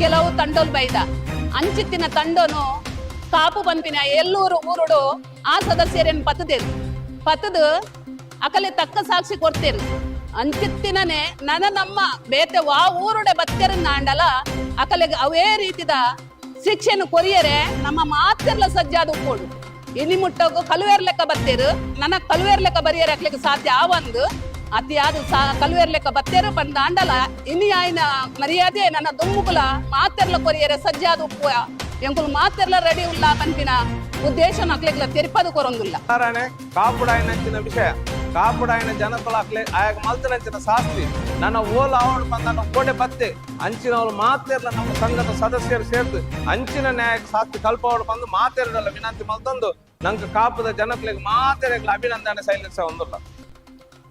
ಕೆಲವು ತಂಡೋಲ್ ಬೈದ ಅಂಚಿತ್ತಿನ ತಂಡೋನು ಕಾಪು ಪಂಪಿನ ಎಲ್ಲೂರು ಊರುಡು ಆ ಸದಸ್ಯರನ್ನು ಪತ್ತದು ಅಕಲೆ ತಕ್ಕ ಸಾಕ್ಷಿ ಕೊಡ್ತೇರು ಅಂಚಿತ್ತಿನೇ ನಮ್ಮ ಬೇತೆ ವಾ ಊರುಡೆ ಬತ್ತರನ್ನ ಆಂಡಲ ಅಕಲೆಗೆ ಅವೇ ರೀತಿದ ಶಿಕ್ಷೆಯನ್ನು ಕೊರಿಯರೆ ನಮ್ಮ ಮಾತೆಲ್ಲ ಸಜ್ಜಾದ ಉಪ್ಪೋಡು ಇಲ್ಲಿ ಮುಟ್ಟೋಗು ಕಲುವೇರ್ ಲೆಕ್ಕ ಬತ್ತೇರು ನನ್ನ ಕಲುವೇರ್ ಲೆಕ್ಕ ಬರಿಯರ್ ಹಾಕ್ಲಿಕ್ಕೆ ಸಾಧ್ಯ ಆವಂದು ಅತಿಯಾದ ಕಲುವೇರ್ ಲೆಕ್ಕ ಬತ್ತೇರು ಬಂದ ಆಂಡಲ ಇನಿ ಆಯ್ನ ಮರ್ಯಾದೆ ನನ್ನ ದುಮ್ಮುಗುಲ ಮಾತೆರ್ಲ ಕೊರಿಯರೆ ಸಜ್ಜಾದ ಉಪ್ಪು ಎಂಕುಲು ಮಾತೆರ್ಲ ರೆಡಿ ಉಲ್ಲ ಪಂಪಿನ ಉದ್ದೇಶ ಹಾಕ್ಲಿಕ್ಕೆ ತೆರಿಪದು ಕೊರೊಂದಿಲ್ಲ ಕಾಪುಡಾಯಿನಂಚಿನ ವಿಷಯ ಕಾಪುಡಾಯಿನ ಜನಕುಲಾಕ್ಲೆ ಆಯಾಗ ಮಲ್ತನಂಚಿನ ಶಾಸ್ತಿ ನನ್ನ ಓಲ ಅವಳು ಬಂದ ನನ್ನ ಕೋಡೆ ಬತ್ತೆ ಅಂಚಿನವಳು ಮಾತೆರ್ಲ ನಮ್ಮ ಸಂಘದ ಸದಸ್ಯರು ಸೇರ್ದು ಅಂಚಿನ ನ್ಯಾಯಕ್ಕೆ ಶಾಸ್ತಿ ಕಲ್ಪವಳು ಬಂದು ಮಾತೆರಲ್ಲ ವಿನಂತಿ ಮಲ್ತಂದು ನಂಗೆ ಕಾಪುದ ಜನಕ್ಲೆಗೆ ಮಾತೆರೆಗ್ಲ ಅಭಿನಂದನೆ ಸೈಲಿಸ ಒಂದಿಲ್ಲ.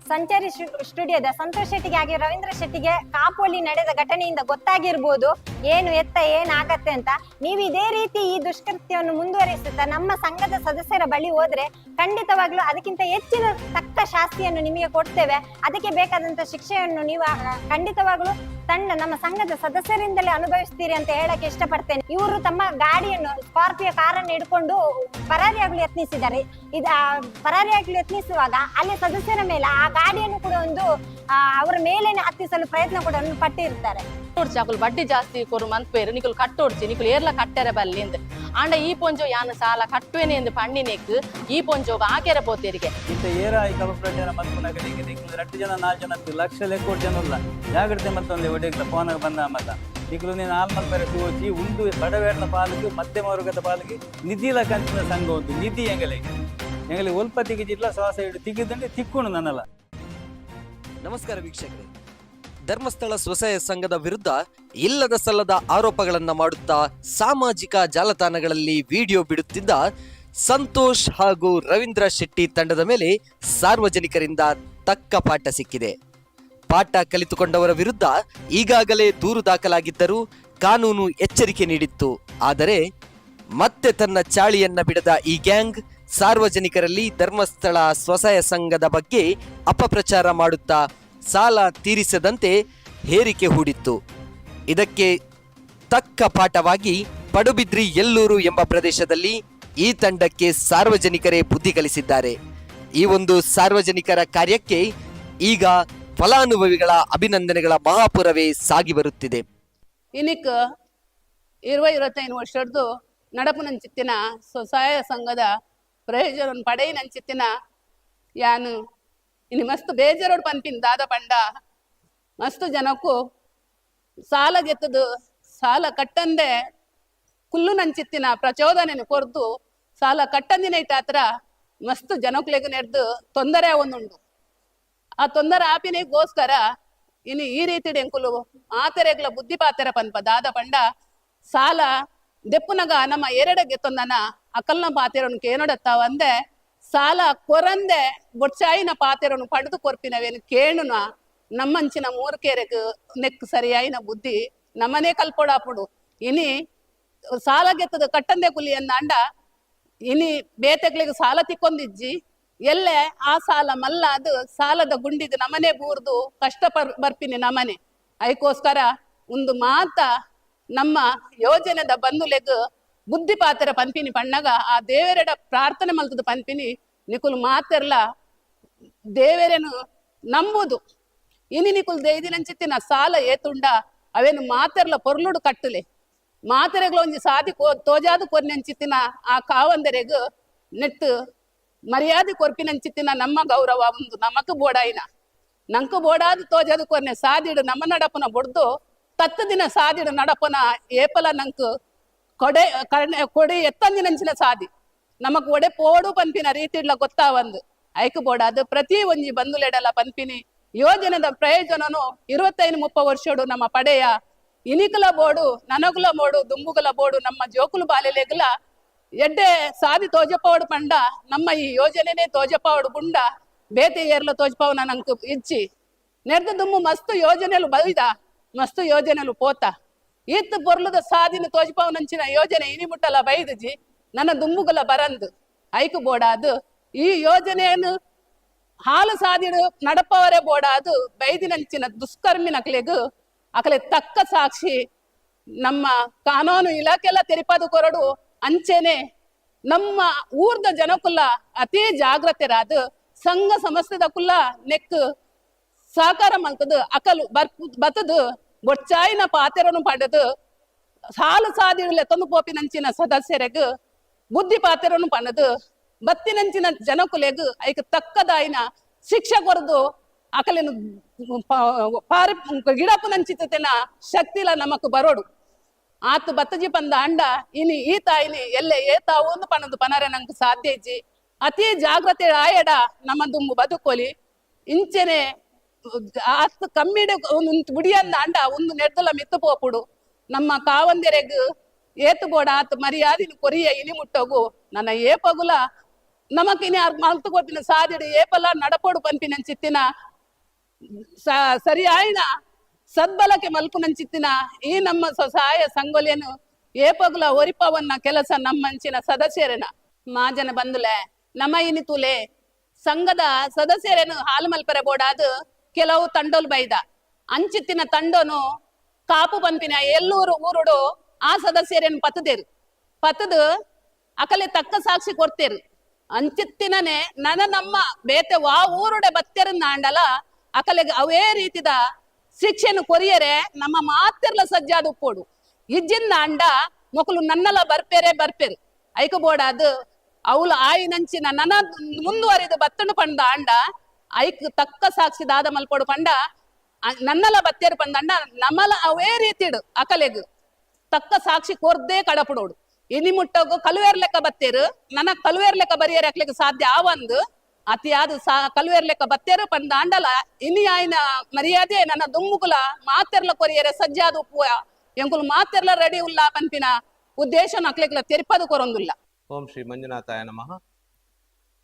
ಸಂಚಾರಿ ಸ್ಟುಡಿಯೋದ ಸಂತೋಷ್ ಶೆಟ್ಟಿಗೆ ಹಾಗೆ ರವೀಂದ್ರ ಶೆಟ್ಟಿಗೆ ಕಾಪೋಲಿ ನಡೆದ ಘಟನೆಯಿಂದ ಗೊತ್ತಾಗಿರ್ಬೋದು ಏನು ಎತ್ತ ಏನಾಗತ್ತೆ ಅಂತ. ನೀವು ಇದೇ ರೀತಿ ಈ ದುಷ್ಕೃತ್ಯವನ್ನು ಮುಂದುವರಿಸುತ್ತಾ ನಮ್ಮ ಸಂಘದ ಸದಸ್ಯರ ಬಳಿ ಹೋದ್ರೆ ಖಂಡಿತವಾಗ್ಲೂ ಅದಕ್ಕಿಂತ ಹೆಚ್ಚಿನ ತಕ್ಕ ಶಾಸ್ತಿಯನ್ನು ನಿಮಗೆ ಕೊಡ್ತೇವೆ. ಅದಕ್ಕೆ ಬೇಕಾದಂತ ಶಿಕ್ಷೆಯನ್ನು ನೀವು ಖಂಡಿತವಾಗ್ಲೂ ನಮ್ಮ ಸಂಘದ ಸದಸ್ಯರಿಂದಲೇ ಅನುಭವಿಸ್ತೀರಿ ಅಂತ ಹೇಳಕ್ಕೆ ಇಷ್ಟಪಡ್ತೇನೆ. ಇವರು ತಮ್ಮ ಗಾಡಿಯನ್ನು ಸ್ಕಾರ್ಪಿಯೋ ಕಾರನ್ನು ಹಿಡ್ಕೊಂಡು ಪರಾರಿಯಾಗಲು ಯತ್ನಿಸಿದ್ದಾರೆ. ಪರಾರಿಯಾಗಲು ಯತ್ನಿಸುವಾಗ ಅಲ್ಲಿ ಸದಸ್ಯರ ಮೇಲೆ ಆ ಗಾಡಿಯನ್ನು ಕೂಡ ಅವರ ಮೇಲೇನೆ ಹತ್ತಿಸಲು ಪ್ರಯತ್ನ ಕೂಡ ಪಟ್ಟಿರ್ತಾರೆ. ಅಕುಲು ಬಡ್ಡಿ ಜಾಸ್ತಿ ಕೊರು ಮನ್ಪೇರು ನಿಕುಲು ಕಟ್ಟೋಡ್ಚಿ ನಿಕುಲು ಏರ್ಲ ಕಟ್ಟೆರ ಬಲ್ಲಿ ಎಂದು ಆಂಡ ಈ ಪೊಂಜೋ ಯಾನ ಸಾಲ ಕಟ್ಟುವೆನೆ ಎಂದು ಪಂಡಿನೆಕ್ ಈ ಪೊಂಜೋ ಆಕೆರ ಪೋತೆರಿಗೆ ಇಂತ ಏರ ಈ ಕಲ್ಪನೆ ಮಲ್ಪುನಾಗ ನಿಕುಲು 2 ಜನ 4 ಜನ ಲಕ್ಷ ಲೆಕ್ಕ ಜನ ಇಲ್ಲ ಜಾಗ್ರತೆ ಮತ್ತೊಂದು ಒಡೆಗ್ಲ ಫೋನಾಗ ಬಂದ ಮತ ನಿಕುಲು ನೀನು ಆಲ್ಮಲ್ ಬೇರೆ ತೋಚಿ ಉಂಡು ಬಡವೇರ್ನ ಪಾಲಿಗೆ ಮಧ್ಯಮ ವರ್ಗದ ಪಾಲಿಗೆ ನಿಧಿಲ ಕಂಚಿನ ಸಂಘ ಒಂದು ನಿಧಿ ಎಂಗಲಿ ಒಲ್ಪ ತಿಗಿಜಿಲ್ಲ ಶ್ವಾಸ ಹಿಡಿದು ತಿಗಿದಂಡೆ ತಿಕ್ಕೊಂಡು ನನ್ನಲ್ಲ. ನಮಸ್ಕಾರ ವೀಕ್ಷಕರೇ, ಧರ್ಮಸ್ಥಳ ಸ್ವಸಹಾಯ ಸಂಘದ ವಿರುದ್ಧ ಇಲ್ಲದ ಸಲ್ಲದ ಆರೋಪಗಳನ್ನ ಮಾಡುತ್ತಾ ಸಾಮಾಜಿಕ ಜಾಲತಾಣಗಳಲ್ಲಿ ವಿಡಿಯೋ ಬಿಡುತ್ತಿದ್ದ ಸಂತೋಷ್ ಹಾಗೂ ರವೀಂದ್ರ ಶೆಟ್ಟಿ ತಂಡದ ಮೇಲೆ ಸಾರ್ವಜನಿಕರಿಂದ ತಕ್ಕ ಪಾಠ ಸಿಕ್ಕಿದೆ. ಪಾಠ ಕಲಿತುಕೊಂಡವರ ವಿರುದ್ಧ ಈಗಾಗಲೇ ದೂರು ದಾಖಲಾಗಿದ್ದರೂ ಕಾನೂನು ಎಚ್ಚರಿಕೆ ನೀಡಿತ್ತು. ಆದರೆ ಮತ್ತೆ ತನ್ನ ಚಾಳಿಯನ್ನ ಬಿಡದ ಈ ಗ್ಯಾಂಗ್ ಸಾರ್ವಜನಿಕರಲ್ಲಿ ಧರ್ಮಸ್ಥಳ ಸ್ವಸಹಾಯ ಸಂಘದ ಬಗ್ಗೆ ಅಪಪ್ರಚಾರ ಮಾಡುತ್ತಾ ಸಾಲ ತೀರಿಸದಂತೆ ಹೇರಿಕೆ ಹೂಡಿತ್ತು. ಇದಕ್ಕೆ ತಕ್ಕ ಪಾಠವಾಗಿ ಪಡುಬಿದ್ರಿ ಎಲ್ಲೂರು ಎಂಬ ಪ್ರದೇಶದಲ್ಲಿ ಈ ತಂಡಕ್ಕೆ ಸಾರ್ವಜನಿಕರೇ ಬುದ್ಧಿ ಕಲಿಸಿದ್ದಾರೆ. ಈ ಒಂದು ಸಾರ್ವಜನಿಕರ ಕಾರ್ಯಕ್ಕೆ ಈಗ ಫಲಾನುಭವಿಗಳ ಅಭಿನಂದನೆಗಳ ಮಹಾಪುರವೇ ಸಾಗಿ ಬರುತ್ತಿದೆ. ಇನಿಕ್ 20-25 ವರ್ಷದ್ದು ನಡಪುನಂಚಿತ್ತಿನ ಸ್ವಸಹಾಯ ಸಂಘದ ಪ್ರಯೋಜನ ಪಡೆಯಿನಂಚಿತ್ತಿನ ಯಾನು ಇನ್ನು ಮಸ್ತ್ ಬೇಜಾರೋಡು ಪನ್ಪಿನ ದಾದ ಪಂಡ ಮಸ್ತ್ ಜನಕ್ಕೂ ಸಾಲ ಗೆತ್ತದು ಸಾಲ ಕಟ್ಟಂದೆ ಕುಲ್ಲು ನಂಚಿತ್ತಿನ ಪ್ರಚೋದನೆ ಕೊರ್ದು ಸಾಲ ಕಟ್ಟಂದಿನ ಇಟ್ಟಾತ್ರ ಮಸ್ತ್ ಜನಕ್ಲೆಗ್ ನೆಡ್ದು ತೊಂದರೆ ಒಂದುಂಡು. ಆ ತೊಂದರೆ ಆಪಿನಿಗೋಸ್ಕರ ಇನ್ನು ಈ ರೀತಿ ಎಂಕುಲು ಆತೆರೆಗ್ಲ ಬುದ್ಧಿ ಪಾತೆರ ಪನ್ಪ ದಾದ ಪಂಡ ಸಾಲ ದೆಪ್ಪುನಗ ನಮ್ಮ ಎರಡಗೆ ತೊಂದನ ಅಕಲ್ನ ಪಾತೆರನು ಕೇನೊಡತ್ತ ಒಂದೆ ಸಾಲ ಕೊರಂದೆ ಬೊಟ್ಸಾಯಿನ ಪಾತೆರನು ಪಡೆದು ಕೊರ್ಪಿನವೇನು ಕೇಳುನ ನಮ್ಮಂಚಿನ ಮೂರ್ಕೇರೆಗ್ ನೆಕ್ ಸರಿಯಾಯಿನ ಬುದ್ಧಿ ನಮ್ಮನೆ ಕಲ್ಪೊಡಾಪುಡು. ಇನಿ ಸಾಲ ಗೆತ್ತದ ಕಟ್ಟಂದೆ ಕುಲಿಯನ್ನ ಅಂಡ ಇನಿ ಬೇತೆಗ್ಲಿಗೆ ಸಾಲ ತಿಕ್ಕೊಂದಿಜ್ಜಿ ಎಲ್ಲೆ ಆ ಸಾಲ ಮಲ್ಲ ಅದು ಸಾಲದ ಗುಂಡಿಗೆ ನಮನೆ ಬೂರ್ದು ಕಷ್ಟ ಬರ್ಪಿನಿ ನಮನೆ ಅದಕ್ಕೋಸ್ಕರ ಒಂದು ಮಾತ ನಮ್ಮ ಯೋಜನೆದ ಬಂಧುಲೆಗ್ ಬುದ್ಧಿ ಪಾತ್ರ ಪನ್ಪಿನಿ ಪಣ್ಣಗ ಆ ದೇವರೆಡ ಪ್ರಾರ್ಥನೆ ಮಲ್ತದ ಪನ್ಪಿನಿ ನಿಕುಲ್ ಮಾತೆರ್ಲ ದೇವರೇನು ನಂಬುದು ಇನಿ ನಿಕುಲ್ ದೇದಿನಂಚಿತ್ತಿನ ಸಾಲ ಏತುಂಡ ಅವೇನು ಮಾತೆರ್ಲ ಪೊರ್ಲುಡು ಕಟ್ಟಲೆ ಮಾತೆರೆಗ್ಲ ಒಂಜಿ ಸಾದಿ ತೋಜಾದು ಕೊರ್ನೆಂಚಿತ್ತಿನ ಆ ಕಾವಂದರೆಗ್ ನೆಟ್ಟು ಮರ್ಯಾದೆ ಕೊರ್ಪಿನಂಚಿತ್ತಿನ ನಮ್ಮ ಗೌರವ ಒಂದು ನಮಕ್ ಬೋಡಾಯಿನ ನಂಕು ಬೋಡಾದು ತೋಜಾದು ಕೊರ್ನೆ ಸಾದಿಡು ನಮ್ಮ ನಡಪನ ಬೊಡ್ದು ತತ್ತ ದಿನ ಸಾದಿಡು ನಡಪನ ಏಪಲ ನಂಕು ಕೊಡೆ ಎತ್ತಂದಿನಂಚಿನ ಸಾದಿ ನಮಕ್ ಒಡೆ ಪೋಡು ಪನ್ಪಿನ ರೀತಿಡ್ಲ ಗೊತ್ತಾವಂದು ಐಕು ಬೋಡಾದು ಪ್ರತಿ ಒಂಜಿ ಬಂಧುಲೆಡಲ ಪನ್ಪಿನಿ ಯೋಜನೆದ ಪ್ರಯೋಜನನು 25-30 ವರ್ಷಡು ನಮ್ಮ ಪಡೆಯ ಇನಿಕಲ ಬೋಡು ನನಗುಲ ಬೋಡು ದುಂಬುಗಲ ಬೋಡು ನಮ್ಮ ಜೋಕುಲು ಬಾಲೆಲೆಗ್ಲ ಎಡ್ಡೆ ಸಾದಿ ತೋಜಪಾವಡು ಪಂಡ ನಮ್ಮ ಈ ಯೋಜನೆನೇ ತೋಜಪಾವಡು ಬುಂಡ ಬೇತೆ ಏರ್ಲ ತೋಜಪಾವನ ನಂಕು ಇಜ್ಜಿ ನೆರ್ದ ದುಮ್ಮು ಮಸ್ತು ಯೋಜನೆಲು ಬೈದ ಮಸ್ತು ಯೋಜನೆಲು ಪೋತ ಈತ್ ಬೊರ್ಲುದ ಸಾದಿನ ತೋಜಪಾವನಂಚಿನ ಯೋಜನೆ ಇನಿ ಮುಟ್ಟಲ ಬೈದಜಿ ನನ್ನ ದುಮ್ಮುಗಲ ಬರಂದು ಐಕು ಬೋಡಾದು ಈ ಯೋಜನೆಯನ್ನು ಹಾಲು ಸಾದಿಡು ನಡಪವರೇ ಬೋಡಾದು ಬೈದಿನಂಚಿನ ದುಷ್ಕರ್ಮಿನಕ್ಲೆಗು ಅಕಲೆ ತಕ್ಕ ಸಾಕ್ಷಿ ನಮ್ಮ ಕಾನೂನು ಇಲಾಖೆಲ್ಲ ತೆರಿಪದು ಕೊರಡು ಅಂಚೆನೆ ನಮ್ಮ ಊರ್ದ ಜನಕ್ಕುಲ್ಲ ಅತಿ ಜಾಗ್ರತೆ ರಾದು ಸಂಘ ಸಂಸ್ಥೆದ ಕುಲ್ಲ ನೆಕ್ ಸಹಕಾರ ಮಲ್ತದು ಅಕಲು ಬತ್ತದು ಬೊಚ್ಚಾಯಿನ ಪಾತೆರನು ಪಡೆದು ಸಾಲು ಸಾದಿರಲೆ ತಂದು ಪೋಪಿನಂಚಿನ ಸದಸ್ಯರೆಗ್ ಬುದ್ಧಿ ಪಾತೆರನು ಪಣದು ಬತ್ತಿನಂಚಿನ ಜನಕುಲೆಗ್ ಐಕ್ ತಕ್ಕದಾಯಿನ ಶಿಕ್ಷೆ ಕೊರದು ಅಕಲಿನ ಗಿಡಪುನಂಚಿತನ ಶಕ್ತಿಲ ನಮಕ್ ಬರೋಡು ಆತು ಬತ್ತಜಿ ಪಂದ ಅಂಡ ಇನಿ ಈ ತಾಯಿನಿ ಎಲ್ಲೆ ಏತಾವು ಒಂದು ಪಣದು ಪನರೆ ನಂಗೆ ಸಾಧ್ಯ ಇಜ್ಜಿ ಅತಿ ಜಾಗ್ರತೆ ಆಯಡ ನಮ್ಮ ದುಂಬು ಬದುಕೋಲಿ ಇಂಚೆನೆ ಆತ್ ಕಮ್ಮಿಡೆ ಬುಡಿಯನ್ನ ಅಂಡ ಒಂದು ನೆಡ್ದಲ ಮಿತ್ತು ಪೋಪುಡು ನಮ್ಮ ಕಾವಂದೆರೆಗ್ ಏತು ಬೋಡ ಆತ್ ಮರ್ಯಾದಿನ ಕೊರಿಯ ಇನಿ ಮುಟ್ಟೋಗು ನನ್ನ ಏಪಗುಲ ನಮಕಿನಿ ಮಲ್ತು ಕೊಟ್ಟಿನ ಸಾದಿಡು ಏಪಲ ನಡಪೋಡು ಪಂಪಿನ ಚಿತ್ತಿನ ಸರಿ ಆಯ್ನ ಸದ್ಬಲಕ್ಕೆ ಮಲ್ಪುನಂಚಿತ್ತಿನ ಈ ನಮ್ಮ ಸಹಾಯ ಸಂಗೊಲೆಯನ್ನು ಏಪಗುಲ ಒರಿಪವನ್ನ ಕೆಲಸ ನಮ್ಮಂಚಿನ ಸದಸ್ಯರೇನ ಮಾಜನ ಬಂದುಲೆ ನಮ್ಮ ಇನಿತುಲೆ ಸಂಘದ ಸದಸ್ಯರೇನು ಹಾಲು ಮಲ್ಪರೆ ಬೋಡಾದು ಕೆಲವು ತಂಡೋಲ್ ಬೈದ ಅಂಚಿತ್ತಿನ ತಂಡೋನು ಕಾಪು ಪಂಪಿನ ಎಲ್ಲೂರು ಊರುಡು ಆ ಸದಸ್ಯರೇನು ಪತ್ತದು ಅಕಲೆ ತಕ್ಕ ಸಾಕ್ಷಿ ಕೊಡ್ತೇರು ಅಂಚಿತ್ತಿನನೆ ನಮ್ಮ ಬೇತೆ ವಾ ಊರುಡೆ ಬತ್ತೇರನ್ನ ಅಂಡಲ ಅಕಲೆಗೆ ಅವೇ ರೀತಿದ ಶಿಕ್ಷೆನು ಕೊರಿಯರೆ ನಮ್ಮ ಮಾತಿರ್ಲ ಸಜ್ಜಾದು ಉಪ್ಪೋಡು ಇಜ್ಜಿಂದ ಅಂಡ ಮೊಕಲು ನನ್ನಲ ಬರ್ಪೇರು ಐಕ ಬೋಡಾದು ಅವಳು ಆಯಿನಂಚಿನ ನನ್ನ ಮುಂದುವರಿದು ಬತ್ತನು ಪಂಡ ಅಂಡ ಐಕ್ ತಕ್ಕ ಸಾಕ್ಷಿ ದಾದ ಮಲ್ಪೋಡು ಪಂಡ ನನ್ನಲ ಬತ್ತೇರು ಪಂದಂಡ ನಮ್ಮಲ ಅವೇ ರೀತಿಡು ಅಕಲೆಗ್ ತಕ್ಕ ಸಾಕ್ಷಿ ಕೊರ್ದೇ ಕಡಪಡೋಡು ಇನಿ ಮುಟ್ಟೋಗು ಕಲುವೇರ್ ಲೆಕ್ಕ ಬತ್ತೇರು ನನ್ನ ಕಲುವೇರ್ ಲೆಕ್ಕ ಬರಿಯರ್ ಹಾಕ್ಲಿಕ್ಕೆ ಸಾಧ್ಯ ಆವಂದು ಅತಿಯಾದ ಕಲುವೇರ್ ಲೆಕ್ಕ ಬತ್ತೇರು ಪಂದ ಅಂಡಲ ಇನಿ ಆಯ್ನ ಮರ್ಯಾದೆ ನನ್ನ ದುಮ್ಮುಕುಲ ಮಾತೆರ್ಲ ಕೊರಿಯರೆ ಸಜ್ಜಾದು ಉಪ್ಪು ಎಂಕುಲು ಮಾತೆರ್ಲ ರೆಡಿ ಉಲ್ಲ ಪಂಪಿನ ಉದ್ದೇಶ ಹಾಕ್ಲಿಕ್ಕೆ ತೆರಿಪದು ಕೊರೊಂದುಲ್ಲ. ಓಂ ಶ್ರೀ ಮಂಜುನಾಥಾಯ ನಮಃ.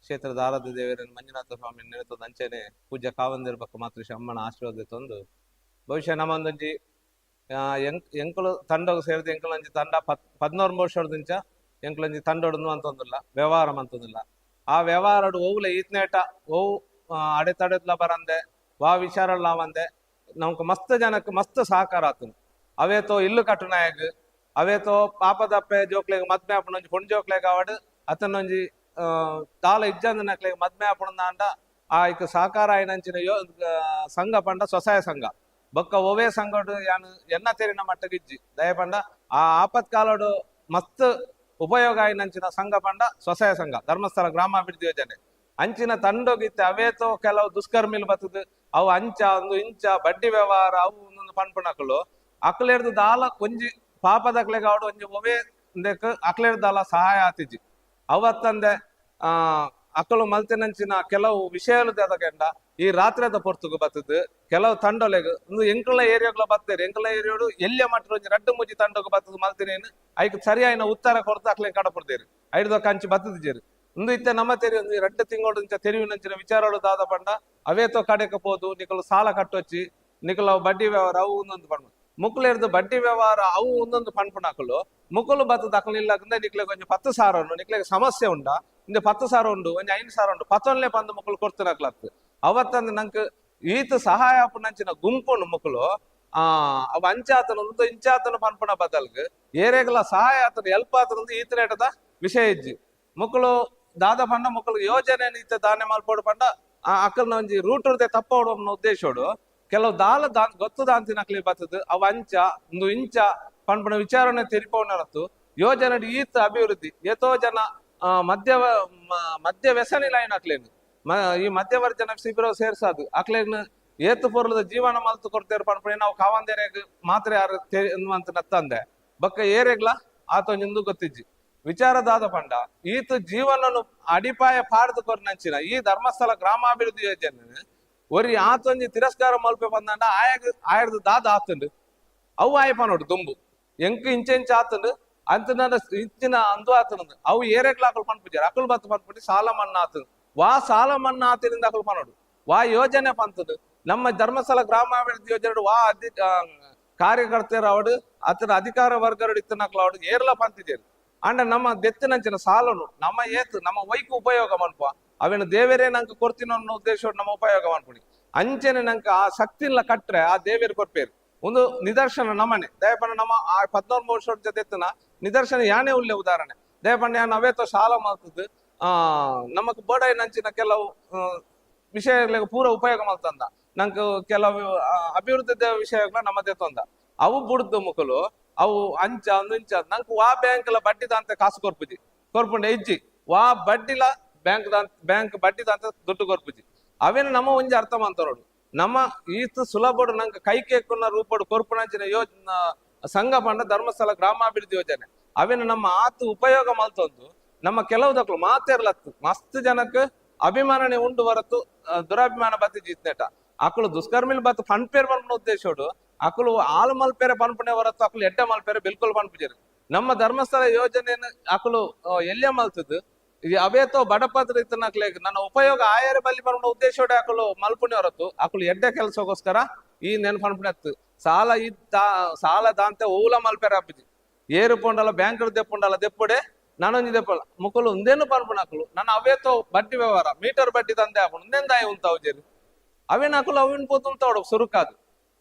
ಕ್ಷೇತ್ರದ ಆರಾಧ್ಯ ದೇವರನ್ನು ಮಂಜುನಾಥ ಸ್ವಾಮಿ ನೆನೆತದ ಅಂಚೆನೆ ಪೂಜ್ಯ ಕಾವಂದಿರ್ಬೇಕು ಮಾತೃ ಶ್ರೀ ಅಮ್ಮನ ಆಶೀರ್ವಾದ ತಂದು ಬಹುಶಃ ನಮ್ಮೊಂದೊಂಜಿ ಎಂಕುಲು ತಂಡೋಗ ಸೇರಿದ ಎಂಕುಲಂಜಿ ತಂಡ 14 ವರ್ಷದಿಂದ ಎಂಕುಲಂಜಿ ತಂಡೋಡು ಅಂತಂದಿಲ್ಲ ವ್ಯವಹಾರ ಅಂತಂದಿಲ್ಲ ಆ ವ್ಯವಹಾರ ಓವುಲೆ ಈತ್ನೇಟ ಓವು ಅಡೆತಡೆದ್ಲ ಬರಂದೆ ವಾ ವಿಚಾರಲ್ಲ ಬಂದೆ ನಮ್ಗೆ ಮಸ್ತ್ ಜನಕ್ಕೆ ಮಸ್ತ್ ಸಹಕಾರ ಆತನು ಅವೇತೋ ಇಲ್ಲು ಕಟ್ಟುನಾಯಗ್ ಅವೇತೋ ಪಾಪದಪ್ಪೆ ಜೋಕ್ಲೆಗ್ ಮದ್ಮೆ ಹಾಪಣೊಂಜಿ ಪುಣ್ ಜೋಕ್ಲೆಗ್ ಆವಡ್ ಅತನೊಂಜಿ ತಾಲ ಇಜ್ಜಂದ ನಕ್ಲೆಗ್ ಮದ್ಮೆ ಹಾಪಣದ ಅಂಡ ಆ ಇಕ್ ಸಹಕಾರ ಆಯ್ನಂಚಿನ ಸಂಘ ಪಂಡ ಸ್ವಸಹಾಯ ಸಂಘ ಬೊಕ್ಕ ಒವೇ ಸಂಘಡು ಯಾನು ಎನ್ನ ತೆರಿನ ಮಟ್ಟಗಿಜ್ಜಿ ದಯಪಂಡ ಆ ಆಪತ್ಕಾಲಡು ಮಸ್ತ್ ಉಪಯೋಗ ಆಯ್ನಂಚಿನ ಸಂಘ ಪಂಡ ಸ್ವಸಹಾಯ ಸಂಘ ಧರ್ಮಸ್ಥಳ ಗ್ರಾಮಾಭಿವೃದ್ಧಿ ಯೋಜನೆ ಅಂಚಿನ ತಂಡೋಗಿತ್ತೆ ಅವೇತೋ ಕೆಲವು ದುಷ್ಕರ್ಮಿಲ್ ಬತ್ತದು ಅವು ಅಂಚ ಒಂದು ಇಂಚ ಬಡ್ಡಿ ವ್ಯವಹಾರ ಅವು ಒಂದೊಂದು ಪಣ್ಪಣಕಲು ಅಕ್ಲೇರ್ದು ದಾಲ ಒಂಜಿ ಪಾಪದಕ್ಲೆಗ ಅವಡು ಒಂಜಿ ಒವೇ ಅಕ್ಲೇರ್ದು ದಾಲ ಸಹಾಯ ಆತಿಜಿ ಅವತ್ತಂದೆ ಅಕ್ಕಳು ಮಲ್ತಿನಂಚಿನ ಕೆಲವು ವಿಷಯಗಳು ತೆದಕೆಂಡ ಈ ರಾತ್ರಿದ ಪೊರ್ತುಗು ಬತ್ತದು ಕೆಲವು ತಂಡೊಲೆಗ್ ಒಂದು ಎಂಕುಲ ಏರಿಯಾಗಳು ಬರ್ತೇರಿ ಎಂಕುಲ ಏರಿಯಾಡು ಎಲ್ಲಿಯ ಮಟ್ಟ ಒಂಜಿ ರಡ್ಡು ಮುಜ್ಜಿ ತಂಡೋಗು ಬತ್ತದು ಮಲ್ತಿನೇನು ಐಕ್ ಸರಿಯಾಯಿನ ಉತ್ತರ ಕೊಡ್ತು ಅಕ್ಲೆ ಕಡಪಡ್ತೇರಿ ಐದು ಕಂಚಿ ಬತ್ತದಿಜೇರಿ ಒಂದು ಇತ್ತೆ ನಮ್ಮ ತೆರಿ ಒಂದು 2 ತಿಂಗಳು ತೆರಿವಿನಂಚಿನ ವಿಚಾರಗಳು ದಾದ ಪಂಡ ಅವೇತೋ ಕಡೆಗೆ ಹೋದು ನಿಕಲು ಸಾಲ ಕಟ್ಟೊಚ್ಚಿ ನಿಕಲು ಬಡ್ಡಿ ವ್ಯವಹಾರ ಅವು ಒಂದೊಂದು ಪಣ್ಣ ಮುಕ್ಲೇರ್ದು ಬಡ್ಡಿ ವ್ಯವಹಾರ ಅವು ಒಂದೊಂದು ಪಣ್ಪಣಕಲು ಮುಕ್ಕಲು ಬತ್ತದ ಅಕ್ಲಿಲ್ಲಂದ್ರೆ ನಿಕ್ಲೆಗೆ ಕೊಂಚ 10,000 ಉಂಡು ನಿಕ್ಲೆಗೆ ಸಮಸ್ಯೆ ಉಂಡ ಇಂದ 10,000 ಉಂಡು ಒಂಜಿ 5,000 ಉಂಡು 10 ಬಂದು ಮುಕ್ಕಲು ಕೊಡ್ತಿನಕ್ಲತ್ತು ಅವತ್ತಂದು ನಂಗೆ ಈತ ಸಹಾಯ ಪುನಂಚಿನ ಗುಂಪುಂಡು ಮುಕ್ಕಲು ಅವ ಅಂಚಾತನ ಇಂಚಾತನ ಪನ್ಪಣ ಬದಲ್ಗೆ ಏರೆಗಲ ಸಹಾಯ ಆತನ ಹೆಲ್ಪ್ ಆತನ ಈತನೇಟದ ವಿಷಯ ಇಜ್ಜಿ ಮುಕ್ಕಳು ದಾದ ಪಂಡ ಮುಕ್ಕಳು ಯೋಜನೆ ನೀತ ದಾನೆ ಮಲ್ಪೋಡು ಪಂಡ ಅಕ್ಕಲ್ನ ಒಂಜಿ ರೂಟ್ ಉರ್ದೆ ತಪ್ಪೋಡು ಉದ್ದೇಶೋಡು ಕೆಲವು ದಾಲ ಗೊತ್ತು ದಾಂತಿನ ಅಕ್ಲಿ ಬರ್ತದ ಅವ ಅಂಚ ಒಂದು ಇಂಚ ಪಂಪಣ ವಿಚಾರಣೆ ತೆರಿಪವನರತ್ತು ಯೋಜನೆ ಈತ ಅಭಿವೃದ್ಧಿ ಏತೋ ಜನ ಮಧ್ಯ ವ್ಯಸನಿ ಲೈನ್ ಅಕ್ಲೇನು ಈ ಮಧ್ಯವರ್ಜನ ಶಿಬಿರ ಸೇರ್ಸಾದು ಅಕ್ಲೇನ್ ಏತು ಪೊರ್ಲದ ಜೀವನ ಮಲ್ತು ಕೊಡ್ತೇರು ಪಂಪಣೆ ನಾವು ಕಾವಂದೇರೆಗ್ ಮಾತ್ರ ಯಾರು ಅಂತ ನತ್ತಂದೆ ಬಕ್ಕ ಏರೆಗ್ಲ ಆತೊಂದು ಗೊತ್ತಿಜ್ಜಿ ವಿಚಾರದಾದ ಪಂಡ ಈತ ಜೀವನನು ಅಡಿಪಾಯ ಪಾಡ್ದು ಕೊರ್ನಂಚಿನ ಈ ಧರ್ಮಸ್ಥಳ ಗ್ರಾಮಾಭಿವೃದ್ಧಿ ಯೋಜನೆ ಒರಿ ಆತೊಂಜಿ ತಿರಸ್ಕಾರ ಮಲ್ಪೆ ಬಂದಂಡ ಆಯರ್ದು ದಾದ ಆತಂಡು ಅವು ಆಯ್ಪ ನೋಡು ದುಂಬು ಎಂಕ್ ಇಂಚೆಂಚ ಆತಂಡು ಅಂತ ಇಂಚಿನ ಅಂದು ಆತನದು ಅವು ಏರೆಗ್ಲ ಅಕಲ್ ಪನ್ಪುಜಾರ ಅಕಲ್ ಬತ್ತು ಪನ್ಪುಟಿ ಸಾಲ ಮನ್ನಾ ಆತಂದು ವಾ ಸಾಲ ಮನ್ನಾ ಆತನಿಂದ ಅಕಲ್ ಪನೋಡು ವಾ ಯೋಜನೆ ಪಂತದು ನಮ್ಮ ಧರ್ಮಸ್ಥಳ ಗ್ರಾಮಾಭಿವೃದ್ಧಿ ಯೋಜನೆ ವಾ ಕಾರ್ಯಕರ್ತರ ಅವಡು ಅತನ ಅಧಿಕಾರ ವರ್ಗರು ಇತ್ತನಕ್ಲ ಅವಡು ಏರ್ಲ ಪಂತಿದ್ದೇರು ಅಂಡ ನಮ್ಮ ದೆತ್ತಿನಂಚಿನ ಸಾಲನು ನಮ್ಮ ಏತು ನಮ್ಮ ವೈಕು ಉಪಯೋಗ ಮನ್ಪ ಅವೇನು ದೇವರೇ ನಂಗೆ ಕೊಡ್ತೀನೋ ಅನ್ನೋ ಉದ್ದೇಶ ನಮ್ಮ ಉಪಯೋಗ ಮಾಡ್ಬಿಡಿ ಅಂಚೆನೆ ನಂಗೆ ಆ ಶಕ್ತಿಲ್ಲ ಕಟ್ರೆ ಆ ದೇವೇರು ಕೊಡ್ಪೇರು ಒಂದು ನಿದರ್ಶನ ನಮ್ಮನೆ ದಯಪಂಡ ನಮ್ಮ ಆ 14 ವರ್ಷ ಜೊತೆ ಎತ್ತನ ನಿದರ್ಶನ ಯಾನೇ ಉಳ್ಳೆ ಉದಾಹರಣೆ ದಯಪಂಡ ಯಾನ್ ಅವೇತೋ ಶಾಲಾ ಮಾಡ್ತದ್ದು ನಮಕ್ ಬೋಡಾಯಿ ನಂಚಿನ ಕೆಲವು ವಿಷಯಗಳಿಗೆ ಪೂರ ಉಪಯೋಗ ಮಾಡ್ತಂದ ನಂಗೆ ಕೆಲವು ಅಭಿವೃದ್ಧಿ ವಿಷಯಗಳ ನಮ್ಮದೇ ತೊಂದ ಅವು ಬುಡ್ದು ಮುಖಲು ಅವು ಅಂಚ ಇಂಚ ನಂಗೆ ವಾ ಬ್ಯಾಂಕ್ ಬಡ್ಡಿ ದಾಂತ ಕಾಸು ಕೊರ್ಪುಂಡೆ ಇಜ್ಜಿ ವಾ ಬಡ್ಡಿಲ ಬ್ಯಾಂಕ್ ಬಡ್ಡಿ ದಾಂತ ದುಡ್ಡು ಕೊರ್ಪುಜಿ ಅವೇನು ನಮ್ಮ ಒಂಜಿ ಅರ್ಥ ಮಾಡ್ತಾರೋಡು ನಮ್ಮ ಈತು ಸುಲಭಡು ನಂಗೆ ಕೈಕೇಕುನ್ನ ರೂಪಡು ಕೊರ್ಪುಣಂಚಿನ ಯೋಜನೆ ಸಂಘ ಪಂಡ ಧರ್ಮಸ್ಥಳ ಗ್ರಾಮಾಭಿವೃದ್ಧಿ ಯೋಜನೆ ಅವೇನು ನಮ್ಮ ಆತು ಉಪಯೋಗ ಮಲ್ತೊಂದು ನಮ್ಮ ಕೆಲವುದಕ್ಕೂ ಮಾತೇರ್ಲತ್ತು ಮಸ್ತ್ ಜನಕ್ಕೆ ಅಭಿಮಾನನೆ ಉಂಡು ಹೊರತು ದುರಾಭಿಮಾನ ಬತ್ತಿ ಜಿತ್ನೇಟ ಅಕ್ಕಳು ದುಷ್ಕರ್ಮಿಲ್ ಬತ್ತು ಪನ್ಪೇರ್ ಪನ್ಪುನ ಉದ್ದೇಶೋಡು ಅಕ್ಕಳು ಆಳು ಮಲ್ಪೇರೆ ಪನ್ಪುಣೆ ಹೊರತು ಅಕ್ಕಳು ಎಡ್ಡೆ ಮಲ್ಪೇರೆ ಬಿಲ್ಕುಲ್ ಪನ್ಪುಜರು ನಮ್ಮ ಧರ್ಮಸ್ಥಳ ಯೋಜನೆಯನ್ನು ಅಕ್ಕಳು ಎಲ್ಲೇ ಮಲ್ತದ್ದು ಈ ಅವೇತೋ ಬಡಪದ್ರ ಇತ್ತನಕ್ಲೆ ನನ್ನ ಉಪಯೋಗ ಆಯರ ಬಲ್ಲಿ ಪನ್ಪುಣ ಉದ್ದೇಶೋಡೆ ಅಕ್ಕಳು ಮಲ್ಪುಣೆ ಹೊರತು ಅಕ್ಕಳು ಎಡ್ಡೆ ಕೆಲಸಕ್ಕೋಸ್ಕರ ಈ ನೆನ್ಪನ್ಪುಣೆತ್ತು ಸಾಲ ದಾಂತೆ ಓಲ ಮಲ್ಪೇರೆ ಅಪ್ಪಜಿ ಏರು ಪೊಂಡಲ ಬ್ಯಾಂಕ್ ದೆಪ್ಪುಂಡಲ ದೆಪ್ಪುಡೆ ನಾನೊಂದು ದೆಪ್ಪಳ ಮುಕ್ಕಲು ಒಂದೇನು ಪನ್ಪುಣಕ್ಕಳು ನನ್ನ ಅವೇತೋ ಬಡ್ಡಿ ವ್ಯವಹಾರ ಮೀಟರ್ ಬಡ್ಡಿ ತಂದೆ ಹಾಕೊಂಡು ಒಂದೇಂದಾಯ ಉಂತಾವು ಜೇರಿ ಅವೇನು ಹಾಕಲು ಅವಿನ ಪೋತು ಉಂತಾವಡು ಸುರುಕಾದು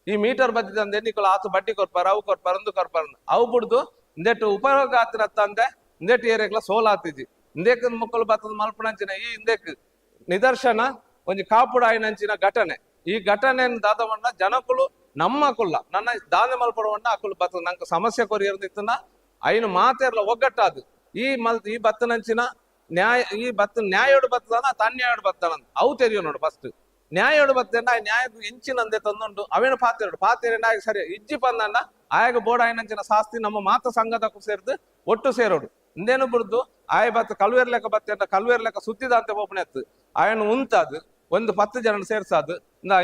ಈ ಮೀಟರ್ ಬಡ್ಡಿ ತಂದೆ ನಿಕ್ಕಲು ಆತು ಬಡ್ಡಿ ಕೊರ್ಪಾರ ಅವು ಕೊರ್ಪಾರ ಒಂದು ಕೊರ್ಪಾರ ಅವು ಬಿಡ್ದು ಇಂದೆಟ್ಟು ಉಪಯೋಗ ಆತಿನ ತಂದೆ ಇಂದೆಟ್ಟು ಏರಿಯಕ್ಲ ಸೋಲ ಆತಿಜಿ ಇಂದೇಕ ಮುಕ್ಕಲು ಬತ್ತದ ಮಲ್ಪುಣಂಚಿನ ಈ ಇಂದೇಕ್ ನಿದರ್ಶನ ಒಂಜಿ ಕಾಪುಡ ಆಯ್ನಂಚಿನ ಘಟನೆ ಈ ಘಟನೆಯನ್ನು ದಾದವಣ್ಣ ಜನಕ್ಕಳು ನಮ್ಮ ಕುಲ್ಲ ನನ್ನ ದಾದ ಮಲ್ಪಡವಣ್ಣ ಅಕ್ಕಳು ಬತ್ತದ ನಂಗೆ ಸಮಸ್ಯೆ ಕೊರಿಯರ್ದಿತ್ತನ ಐನು ಮಾತೇರ್ಲ ಒಗ್ಗಟ್ಟಾದು ಈ ಬತ್ತನಂಚಿನ ನ್ಯಾಯೋಡು ಬತ್ತದನ ತನ್ಯಾಯೋಡು ಬತ್ತನ ಅವು ತೆರಿಯೋ ನೋಡು ಫಸ್ಟ್ ನ್ಯಾಯೋಡು ಬತ್ತೇನ ಆ ನ್ಯಾಯ ಎಂಚಿನಂದೆ ತಂದುಂಡು ಅವೇನು ಪಾತೇರೇನ ಸರಿ ಇಜ್ಜಿ ಪಂದಣ್ಣ ಆಯಾಗ ಬೋರ್ಡ್ ಆಯ್ನಂಚಿನ ಶಾಸ್ತಿ ನಮ್ಮ ಮಾತ ಸಂಘದಕ್ಕೂ ಸೇರ್ದು ಒಟ್ಟು ಸೇರೋಡು ಇಂದೇನು ಬಿಡ್ದು ಆಯ ಬತ್ತ ಕಲ್ವೇರ್ ಲೆಕ್ಕ ಬತ್ತೇನ ಕಲ್ವೇರ್ ಲೆಕ್ಕ ಸುತ್ತಿದ ಅಂತ ಒಬ್ಬನೇ ಎತ್ತು ಆಯನ ಉಂತಾದು ಒಂದು 10 ಜನ ಸೇರ್ಸಾದು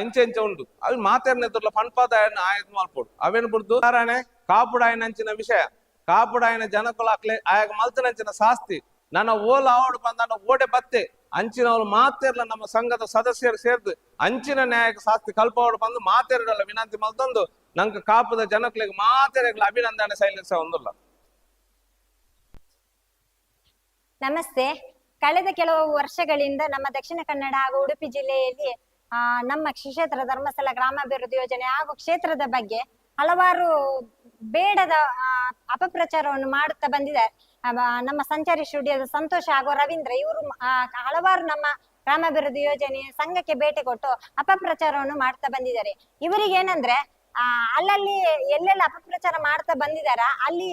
ಇಂಚೆ ಉಂಡು ಅವ್ ಮಾತೇರ್ನೆದ್ರಲ್ಲ ಪಣ್ಪಾದ ಆಯನ ಆಯ್ದು ಮಲ್ಪೋಡು ಅವೇನು ಬಿಡ್ದು ನಾರಾಯಣೆ ಕಾಪುಡ ಆಯ್ನಂಚಿನ ವಿಷಯ ಕಾಪುಡ ಆಯ್ನ ಜನಕುಲ ಹಾಕ್ಲೆ ಆಯಾಗ ಮಲ್ತನಂಚಿನ ಶಾಸ್ತಿ ನನ್ನ ಓಲ ಆವಡು ಬಂದ ಓಡೆ ಬತ್ತೆ ಅಂಚಿನವ್ರು ಮಾತೇರ್ಲ ನಮ್ಮ ಸಂಘದ ಸದಸ್ಯರು ಸೇರ್ದು ಅಂಚಿನ ನ್ಯಾಯಕ್ಕೆ ಶಾಸ್ತಿ ಕಲ್ಪವಾಡು ಬಂದು ಮಾತೇರಲ್ಲ ವಿನಂತಿ ಮಲ್ತಂದು ನಂಗೆ ಕಾಪುದ ಜನಕ್ಲಿಗೆ ಮಾತೇರಗಳ ಅಭಿನಂದನೆ ಸೈಲಿಸ ಒಂದಿಲ್ಲ. ನಮಸ್ತೆ. ಕಳೆದ ಕೆಲವು ವರ್ಷಗಳಿಂದ ನಮ್ಮ ದಕ್ಷಿಣ ಕನ್ನಡ ಹಾಗೂ ಉಡುಪಿ ಜಿಲ್ಲೆಯಲ್ಲಿ ನಮ್ಮ ಕ್ಷೇತ್ರ ಧರ್ಮಸ್ಥಳ ಗ್ರಾಮಾಭಿವೃದ್ಧಿ ಯೋಜನೆ ಹಾಗೂ ಕ್ಷೇತ್ರದ ಬಗ್ಗೆ ಹಲವಾರು ಬೇಡದ ಅಪಪ್ರಚಾರವನ್ನು ಮಾಡುತ್ತಾ ಬಂದಿದ್ದಾರೆ. ನಮ್ಮ ಸಂಚಾರಿ ಸ್ಟುಡಿಯೋದ ಸಂತೋಷ ಹಾಗೂ ರವೀಂದ್ರ ಇವರು ಹಲವಾರು ನಮ್ಮ ಗ್ರಾಮಾಭಿವೃದ್ಧಿ ಯೋಜನೆ ಸಂಘಕ್ಕೆ ಭೇಟಿ ಕೊಟ್ಟು ಅಪಪ್ರಚಾರವನ್ನು ಮಾಡ್ತಾ ಬಂದಿದ್ದಾರೆ. ಇವರಿಗೆ ಏನಂದ್ರೆ ಅಲ್ಲಲ್ಲಿ ಎಲ್ಲೆಲ್ಲ ಅಪಪ್ರಚಾರ ಮಾಡ್ತಾ ಬಂದಿದಾರ ಅಲ್ಲಿ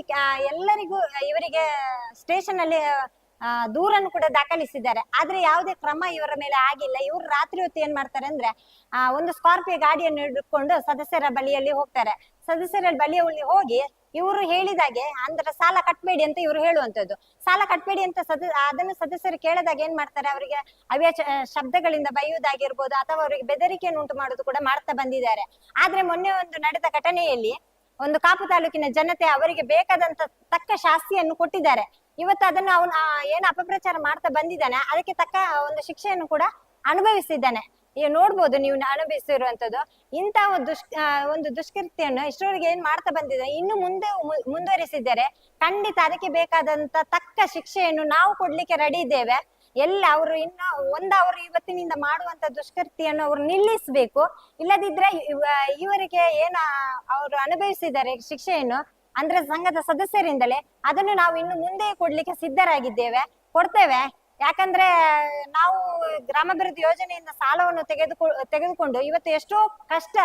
ಎಲ್ಲರಿಗೂ ಇವರಿಗೆ ಸ್ಟೇಷನ್ ಅಲ್ಲಿ ದೂರನ್ನು ಕೂಡ ದಾಖಲಿಸಿದ್ದಾರೆ. ಆದ್ರೆ ಯಾವುದೇ ಕ್ರಮ ಇವರ ಮೇಲೆ ಆಗಿಲ್ಲ. ಇವರು ರಾತ್ರಿ ಹೊತ್ತು ಏನ್ ಮಾಡ್ತಾರೆ ಅಂದ್ರೆ ಒಂದು ಸ್ಕಾರ್ಪಿಯೋ ಗಾಡಿಯನ್ನು ಹಿಡ್ಕೊಂಡು ಸದಸ್ಯರ ಬಳಿಯಲ್ಲಿ ಹೋಗ್ತಾರೆ. ಸದಸ್ಯರ ಬಳಿಯಲ್ಲಿ ಹೋಗಿ ಇವರು ಹೇಳಿದಾಗೆ ಅಂದ್ರೆ ಸಾಲ ಕಟ್ಬೇಡಿ ಅಂತ ಇವರು ಹೇಳುವಂತದ್ದು. ಸಾಲ ಕಟ್ಬೇಡಿ ಅಂತ ಅದನ್ನು ಸದಸ್ಯರು ಕೇಳಿದಾಗ ಏನ್ ಮಾಡ್ತಾರೆ, ಅವರಿಗೆ ಅವ್ಯ ಶಬ್ದಗಳಿಂದ ಬೈಯುವುದಾಗಿರ್ಬೋದು ಅಥವಾ ಅವರಿಗೆ ಬೆದರಿಕೆಯನ್ನು ಉಂಟು ಮಾಡೋದು ಕೂಡ ಮಾಡ್ತಾ ಬಂದಿದ್ದಾರೆ. ಆದ್ರೆ ಮೊನ್ನೆ ಒಂದು ನಡೆದ ಘಟನೆಯಲ್ಲಿ ಒಂದು ಕಾಪು ತಾಲೂಕಿನ ಜನತೆ ಅವರಿಗೆ ಬೇಕಾದಂತ ತಕ್ಕ ಶಾಸ್ತಿಯನ್ನು ಕೊಟ್ಟಿದ್ದಾರೆ. ಇವತ್ತು ಅದನ್ನು ಅವನು ಏನು ಅಪಪ್ರಚಾರ ಮಾಡ್ತಾ ಬಂದಿದ್ದಾನೆ ಅದಕ್ಕೆ ತಕ್ಕ ಒಂದು ಶಿಕ್ಷೆಯನ್ನು ಕೂಡ ಅನುಭವಿಸಿದ್ದಾನೆ. ಈಗ ನೋಡ್ಬೋದು ನೀವು ಅನುಭವಿಸಿರುವಂತದ್ದು. ಇಂಥ ಒಂದು ದುಷ್ಕೃತ್ಯವನ್ನು ಇಷ್ಟರವರೆಗೆ ಏನ್ ಮಾಡ್ತಾ ಬಂದಿದ್ದಾರೆ, ಇನ್ನು ಮುಂದೆ ಮುಂದುವರಿಸಿದ್ದಾರೆ. ಖಂಡಿತ ಅದಕ್ಕೆ ಬೇಕಾದಂತ ತಕ್ಕ ಶಿಕ್ಷೆಯನ್ನು ನಾವು ಕೊಡ್ಲಿಕ್ಕೆ ರೆಡಿ ಇದ್ದೇವೆ. ಎಲ್ಲ ಅವರು ಅವರು ಇವತ್ತಿನಿಂದ ಮಾಡುವಂತ ದುಷ್ಕೃತ್ಯವನ್ನು ಅವರು ನಿಲ್ಲಿಸಬೇಕು. ಇಲ್ಲದಿದ್ರೆ ಇವರಿಗೆ ಏನ ಅವರು ಅನುಭವಿಸಿದ್ದಾರೆ ಶಿಕ್ಷೆಯನ್ನು ಅಂದ್ರೆ ಸಂಘದ ಸದಸ್ಯರಿಂದಲೇ ಅದನ್ನು ನಾವು ಇನ್ನು ಮುಂದೆ ಕೊಡ್ಲಿಕ್ಕೆ ಸಿದ್ಧರಾಗಿದ್ದೇವೆ, ಕೊಡ್ತೇವೆ. ಯಾಕಂದ್ರೆ ನಾವು ಗ್ರಾಮಾಭಿವೃದ್ಧಿ ಯೋಜನೆಯಿಂದ ಸಾಲವನ್ನು ತೆಗೆದುಕೊಂಡು ಇವತ್ತು ಎಷ್ಟೋ ಕಷ್ಟ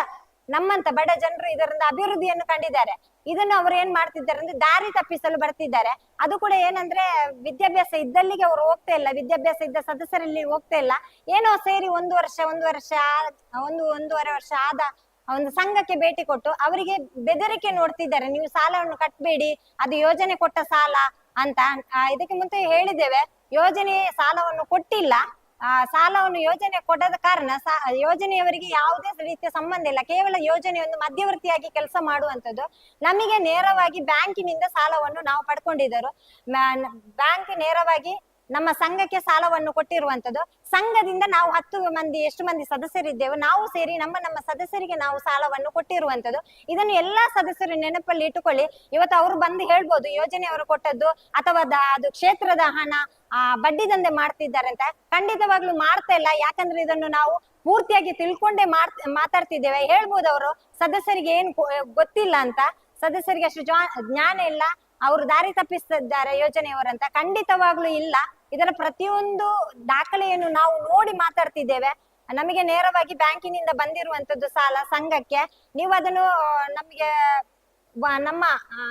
ನಮ್ಮಂತ ಬಡ ಜನರು ಇದರಿಂದ ಅಭಿವೃದ್ಧಿಯನ್ನು ಕಂಡಿದ್ದಾರೆ. ಇದನ್ನು ಅವರು ಏನ್ ಮಾಡ್ತಿದ್ದಾರೆ ಅಂದ್ರೆ ದಾರಿ ತಪ್ಪಿಸಲು ಬರ್ತಿದ್ದಾರೆ. ಅದು ಕೂಡ ಏನಂದ್ರೆ ವಿದ್ಯಾಭ್ಯಾಸ ಇದ್ದಲ್ಲಿಗೆ ಅವರು ಹೋಗ್ತಾ ಇಲ್ಲ, ವಿದ್ಯಾಭ್ಯಾಸ ಇದ್ದ ಸದಸ್ಯರಲ್ಲಿ ಹೋಗ್ತಾ ಇಲ್ಲ. ಏನೋ ಸೇರಿ ಒಂದೂವರೆ ವರ್ಷ ಆದ ಒಂದು ಸಂಘಕ್ಕೆ ಭೇಟಿ ಕೊಟ್ಟು ಅವರಿಗೆ ಬೆದರಿಕೆ ನೋಡ್ತಿದ್ದಾರೆ, ನೀವು ಸಾಲವನ್ನು ಕಟ್ಬೇಡಿ, ಅದು ಯೋಜನೆ ಕೊಟ್ಟ ಸಾಲ ಅಂತ. ಇದಕ್ಕೆ ಮುಂದೆ ಹೇಳಿದ್ದೇವೆ, ಯೋಜನೆ ಸಾಲವನ್ನು ಕೊಟ್ಟಿಲ್ಲ. ಸಾಲವನ್ನು ಯೋಜನೆ ಕೊಡದ ಕಾರಣ ಯೋಜನೆಯವರಿಗೆ ಯಾವುದೇ ರೀತಿಯ ಸಂಬಂಧ ಇಲ್ಲ. ಕೇವಲ ಯೋಜನೆ ಒಂದು ಮಧ್ಯವರ್ತಿಯಾಗಿ ಕೆಲಸ ಮಾಡುವಂತದ್ದು. ನಮಗೆ ನೇರವಾಗಿ ಬ್ಯಾಂಕಿನಿಂದ ಸಾಲವನ್ನು ನಾವು ಪಡ್ಕೊಂಡಿದ್ದರು. ಬ್ಯಾಂಕ್ ನೇರವಾಗಿ ನಮ್ಮ ಸಂಘಕ್ಕೆ ಸಾಲವನ್ನು ಕೊಟ್ಟಿರುವಂತದ್ದು. ಸಂಘದಿಂದ ನಾವು 10 ಮಂದಿ ಎಷ್ಟು ಮಂದಿ ಸದಸ್ಯರಿದ್ದೇವೆ ನಾವು ಸೇರಿ ನಮ್ಮ ಸದಸ್ಯರಿಗೆ ನಾವು ಸಾಲವನ್ನು ಕೊಟ್ಟಿರುವಂತದ್ದು. ಇದನ್ನು ಎಲ್ಲಾ ಸದಸ್ಯರು ನೆನಪಲ್ಲಿ ಇಟ್ಟುಕೊಳ್ಳಿ. ಇವತ್ತು ಅವರು ಬಂದು ಹೇಳ್ಬೋದು ಯೋಜನೆ ಅವರು ಕೊಟ್ಟದ್ದು ಅಥವಾ ಅದು ಕ್ಷೇತ್ರದ ಹಣ ಬಡ್ಡಿ ದಂಧೆ ಮಾಡ್ತಿದ್ದಾರೆ ಅಂತ. ಖಂಡಿತವಾಗ್ಲೂ ಮಾಡ್ತಾ ಇಲ್ಲ. ಯಾಕಂದ್ರೆ ಇದನ್ನು ನಾವು ಪೂರ್ತಿಯಾಗಿ ತಿಳ್ಕೊಂಡೇ ಮಾತಾಡ್ತಿದ್ದೇವೆ. ಹೇಳ್ಬೋದು ಅವರು ಸದಸ್ಯರಿಗೆ ಏನು ಗೊತ್ತಿಲ್ಲ ಅಂತ, ಸದಸ್ಯರಿಗೆ ಅಷ್ಟು ಜ್ಞಾನ ಇಲ್ಲ, ಅವರು ದಾರಿ ತಪ್ಪಿಸ್ತಿದ್ದಾರೆ ಯೋಜನೆಯವರಂತ. ಖಂಡಿತವಾಗ್ಲೂ ಇಲ್ಲ. ಇದರ ಪ್ರತಿಯೊಂದು ದಾಖಲೆಯನ್ನು ನಾವು ನೋಡಿ ಮಾತಾಡ್ತಿದ್ದೇವೆ. ನಮಗೆ ನೇರವಾಗಿ ಬ್ಯಾಂಕಿನಿಂದ ಬಂದಿರುವಂತದ್ದು ಸಾಲ ಸಂಘಕ್ಕೆ. ನೀವು ಅದನ್ನು ನಮಗೆ ನಮ್ಮ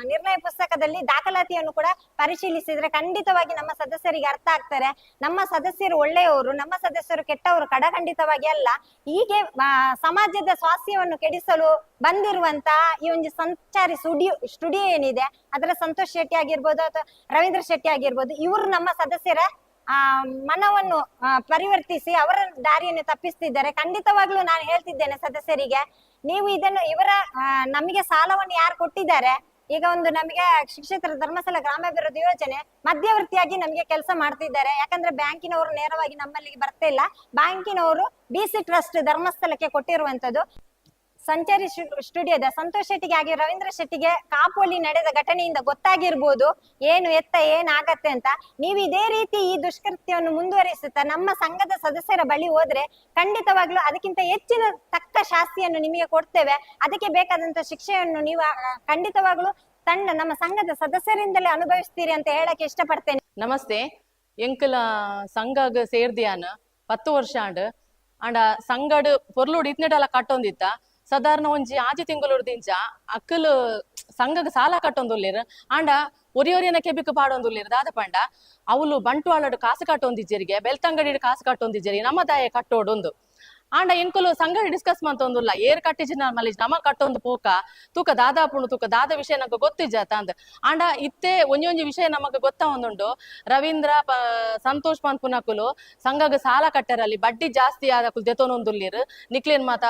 ನಿರ್ಣಯ ಪುಸ್ತಕದಲ್ಲಿ ದಾಖಲಾತಿಯನ್ನು ಕೂಡ ಪರಿಶೀಲಿಸಿದ್ರೆ ಖಂಡಿತವಾಗಿ ನಮ್ಮ ಸದಸ್ಯರಿಗೆ ಅರ್ಥ ಆಗ್ತಾರೆ. ನಮ್ಮ ಸದಸ್ಯರು ಒಳ್ಳೆಯವರು, ನಮ್ಮ ಸದಸ್ಯರು ಕೆಟ್ಟವರು ಖಂಡಿತವಾಗಿ ಅಲ್ಲ. ಹೀಗೆ ಸಮಾಜದ ಸ್ವಾಸ್ಥ್ಯವನ್ನು ಕೆಡಿಸಲು ಬಂದಿರುವಂತ ಈ ಒಂದು ಸಂಚಾರಿ ಸ್ಟುಡಿಯೋ ಏನಿದೆ, ಅದರ ಸಂತೋಷ್ ಶೆಟ್ಟಿ ಆಗಿರ್ಬೋದು ಅಥವಾ ರವೀಂದ್ರ ಶೆಟ್ಟಿ ಆಗಿರ್ಬೋದು, ಇವರು ನಮ್ಮ ಸದಸ್ಯರ ಮನವನ್ನು ಪರಿವರ್ತಿಸಿ ಅವರ ದಾರಿಯನ್ನು ತಪ್ಪಿಸ್ತಿದ್ದಾರೆ. ಖಂಡಿತವಾಗ್ಲೂ ನಾನು ಹೇಳ್ತಿದ್ದೇನೆ ಸದಸ್ಯರಿಗೆ, ನೀವು ಇದನ್ನು ನಮಗೆ ಸಾಲವನ್ನು ಯಾರು ಕೊಟ್ಟಿದ್ದಾರೆ, ಈಗ ಒಂದು ನಮಗೆ ಕ್ಷೇತ್ರ ಧರ್ಮಸ್ಥಳ ಗ್ರಾಮಾಭಿವೃದ್ಧಿ ಯೋಜನೆ ಮಧ್ಯವರ್ತಿಯಾಗಿ ನಮಗೆ ಕೆಲಸ ಮಾಡ್ತಿದ್ದಾರೆ. ಯಾಕಂದ್ರೆ ಬ್ಯಾಂಕಿನವರು ನೇರವಾಗಿ ನಮ್ಮಲ್ಲಿಗೆ ಬರ್ತಾ ಇಲ್ಲ. ಬ್ಯಾಂಕಿನವರು BC ಟ್ರಸ್ಟ್ ಧರ್ಮಸ್ಥಳಕ್ಕೆ ಕೊಟ್ಟಿರುವಂತದ್ದು. ಸಂಚಾರಿ ಸ್ಟುಡಿಯೋದ ಸಂತೋಷ್ ಶೆಟ್ಟಿಗೆ ಹಾಗೆ ರವೀಂದ್ರ ಶೆಟ್ಟಿಗೆ ಕಾಪುವಲ್ಲಿ ನಡೆದ ಘಟನೆಯಿಂದ ಗೊತ್ತಾಗಿರ್ಬೋದು ಏನು ಎತ್ತ ಏನಾಗತ್ತೆ ಅಂತ. ನೀವು ಇದೇ ರೀತಿ ಈ ದುಷ್ಕೃತ್ಯವನ್ನು ಮುಂದುವರಿಸುತ್ತಾ ನಮ್ಮ ಸಂಘದ ಸದಸ್ಯರ ಬಳಿ ಹೋದ್ರೆ ಖಂಡಿತವಾಗ್ಲೂ ಅದಕ್ಕಿಂತ ಹೆಚ್ಚಿನ ತಕ್ಕ ಶಾಸ್ತಿಯನ್ನು ನಿಮಗೆ ಕೊಡ್ತೇವೆ. ಅದಕ್ಕೆ ಬೇಕಾದಂತ ಶಿಕ್ಷೆಯನ್ನು ನೀವು ಖಂಡಿತವಾಗ್ಲೂ ನಮ್ಮ ಸಂಘದ ಸದಸ್ಯರಿಂದಲೇ ಅನುಭವಿಸ್ತೀರಿ ಅಂತ ಹೇಳಕ್ಕೆ ಇಷ್ಟಪಡ್ತೇನೆ. ನಮಸ್ತೆ. ಎಂಕಲ ಸಂಘಗ ಸೇರ್ದಿಯಾನ 10 ವರ್ಷ ಅಂಡ ಸಂಘಡ್ ಪೊರ್ಲುಡ್ ಇತ್ನೆಟಲ ಕಟ್ಟೊಂದಿತ್ತ ಸಾಧಾರಣ ಒಂಜಿ ಆಜಿ ತಿಂಗಳೂರ್ದಿಂಚ ಅಕ್ಕಲು ಸಂಘಗ ಸಾಲ ಕಟ್ಟೊಂದುಲ್ಲೇರು ಆಂಡ ಒರಿಯೊರಿಯನ ಕೆಬಿಕ್ ಪಾಡೊಂದುಲ್ಲೇರು ದಾದ ಪಂಡ ಅವಳು ಬಂಟ್ವಾಳಡ್ ಕಾಸು ಕಟ್ಟೊಂದಿಜ್ಜರಿಗೆ ಬೆಳ್ತಂಗಡಿ ಕಾಸು ಕಟ್ಟೊಂದಿಜ್ಜರಿ ನಮ್ಮ ದಾಯ ಕಟ್ಟೋಡೊಂದು ಆಂಡ ಎಂಕುಲು ಸಂಘ ಡಿಸ್ಕಸ್ ಮಂತೊಂದುಲ್ಲ ಏರ್ ಕಟ್ಟಿಜಿನ ಮಲೇಜ್ ನಮ ಕಟ್ಟೊಂದು ಪೋಕ ತೂಕ ದಾದಾಪುಣು ತೂಕ ದಾದ ವಿಷಯ ನಮಗೆ ಗೊತ್ತಿಜ್ಜಾತ ಅಂದ್ ಆಂಡ ಇತ್ತೆ ಒಂಜೊಂಜಿ ವಿಷಯ ನಮಗೆ ಗೊತ್ತ ಒಂದುಂಡು. ರವೀಂದ್ರ ಸಂತೋಷ್ ಪಂಪುನಕುಲು ಸಂಘಗ ಸಾಲ ಕಟ್ಟರಲ್ಲಿ ಬಡ್ಡಿ ಜಾಸ್ತಿ ಆದಕುಲು ದೆತೊನೊಂದುಲ್ಲೇರು ನಿಕ್ಲೇನ್ ಮಾತ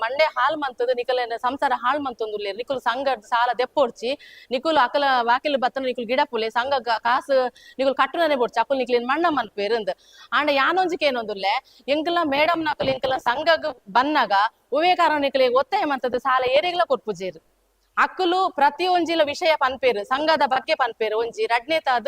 ಮಂಡೆ ಹಾಲ್ ಮಂತದ ನಿಕಲೇನ್ ಸಂಸಾರ ಹಾಳ್ ಮಂತೊಂದುಲ್ಲೇರು ನಿಕುಲು ಸಂಘ ಸಾಲ ದೆಪ್ಪೊಡ್ಚಿ ನಿಕುಲು ಅಕಲ ವಾಕಿಲ್ ಬತ್ತನ ನಿಕುಲು ಗಿಡಪುಲೆ ಸಂಘ ಕಾಸು ನಿಕುಲು ಕಟ್ಟುನನೆ ಬೋಡ್ಚಿ ಅಕುಲು ನಿಕ್ಲೇನ್ ಮಣ್ಣ ಮನ್ಪೇರಂದ್ ಆಂಡ ಯಾನೊಂಜಿಕೆ ಏನೊಂದುಲ್ಲೆ ಎಂಕಲ ಮೇಡಮ್ ನಕುಲು ಎಂಕಲ ಸಂಘಗ ಬನ್ನಾಗ ಉವೇ ಕಾರಣಕ್ಕೆ ಒತ್ತಾಯ ಮಂತದ ಸಾಲ ಏರೆಗ್ಲ ಕೊಟ್ಪುಜೇರು ಅಕ್ಕಲು ಪ್ರತಿ ಒಂಜಿಲ ವಿಷಯ ಪನ್ಪೇರು ಸಂಘದ ಬಗ್ಗೆ ಪನ್ಪೇರು ಒಂಜಿ ರಡ್ನೇತಾದ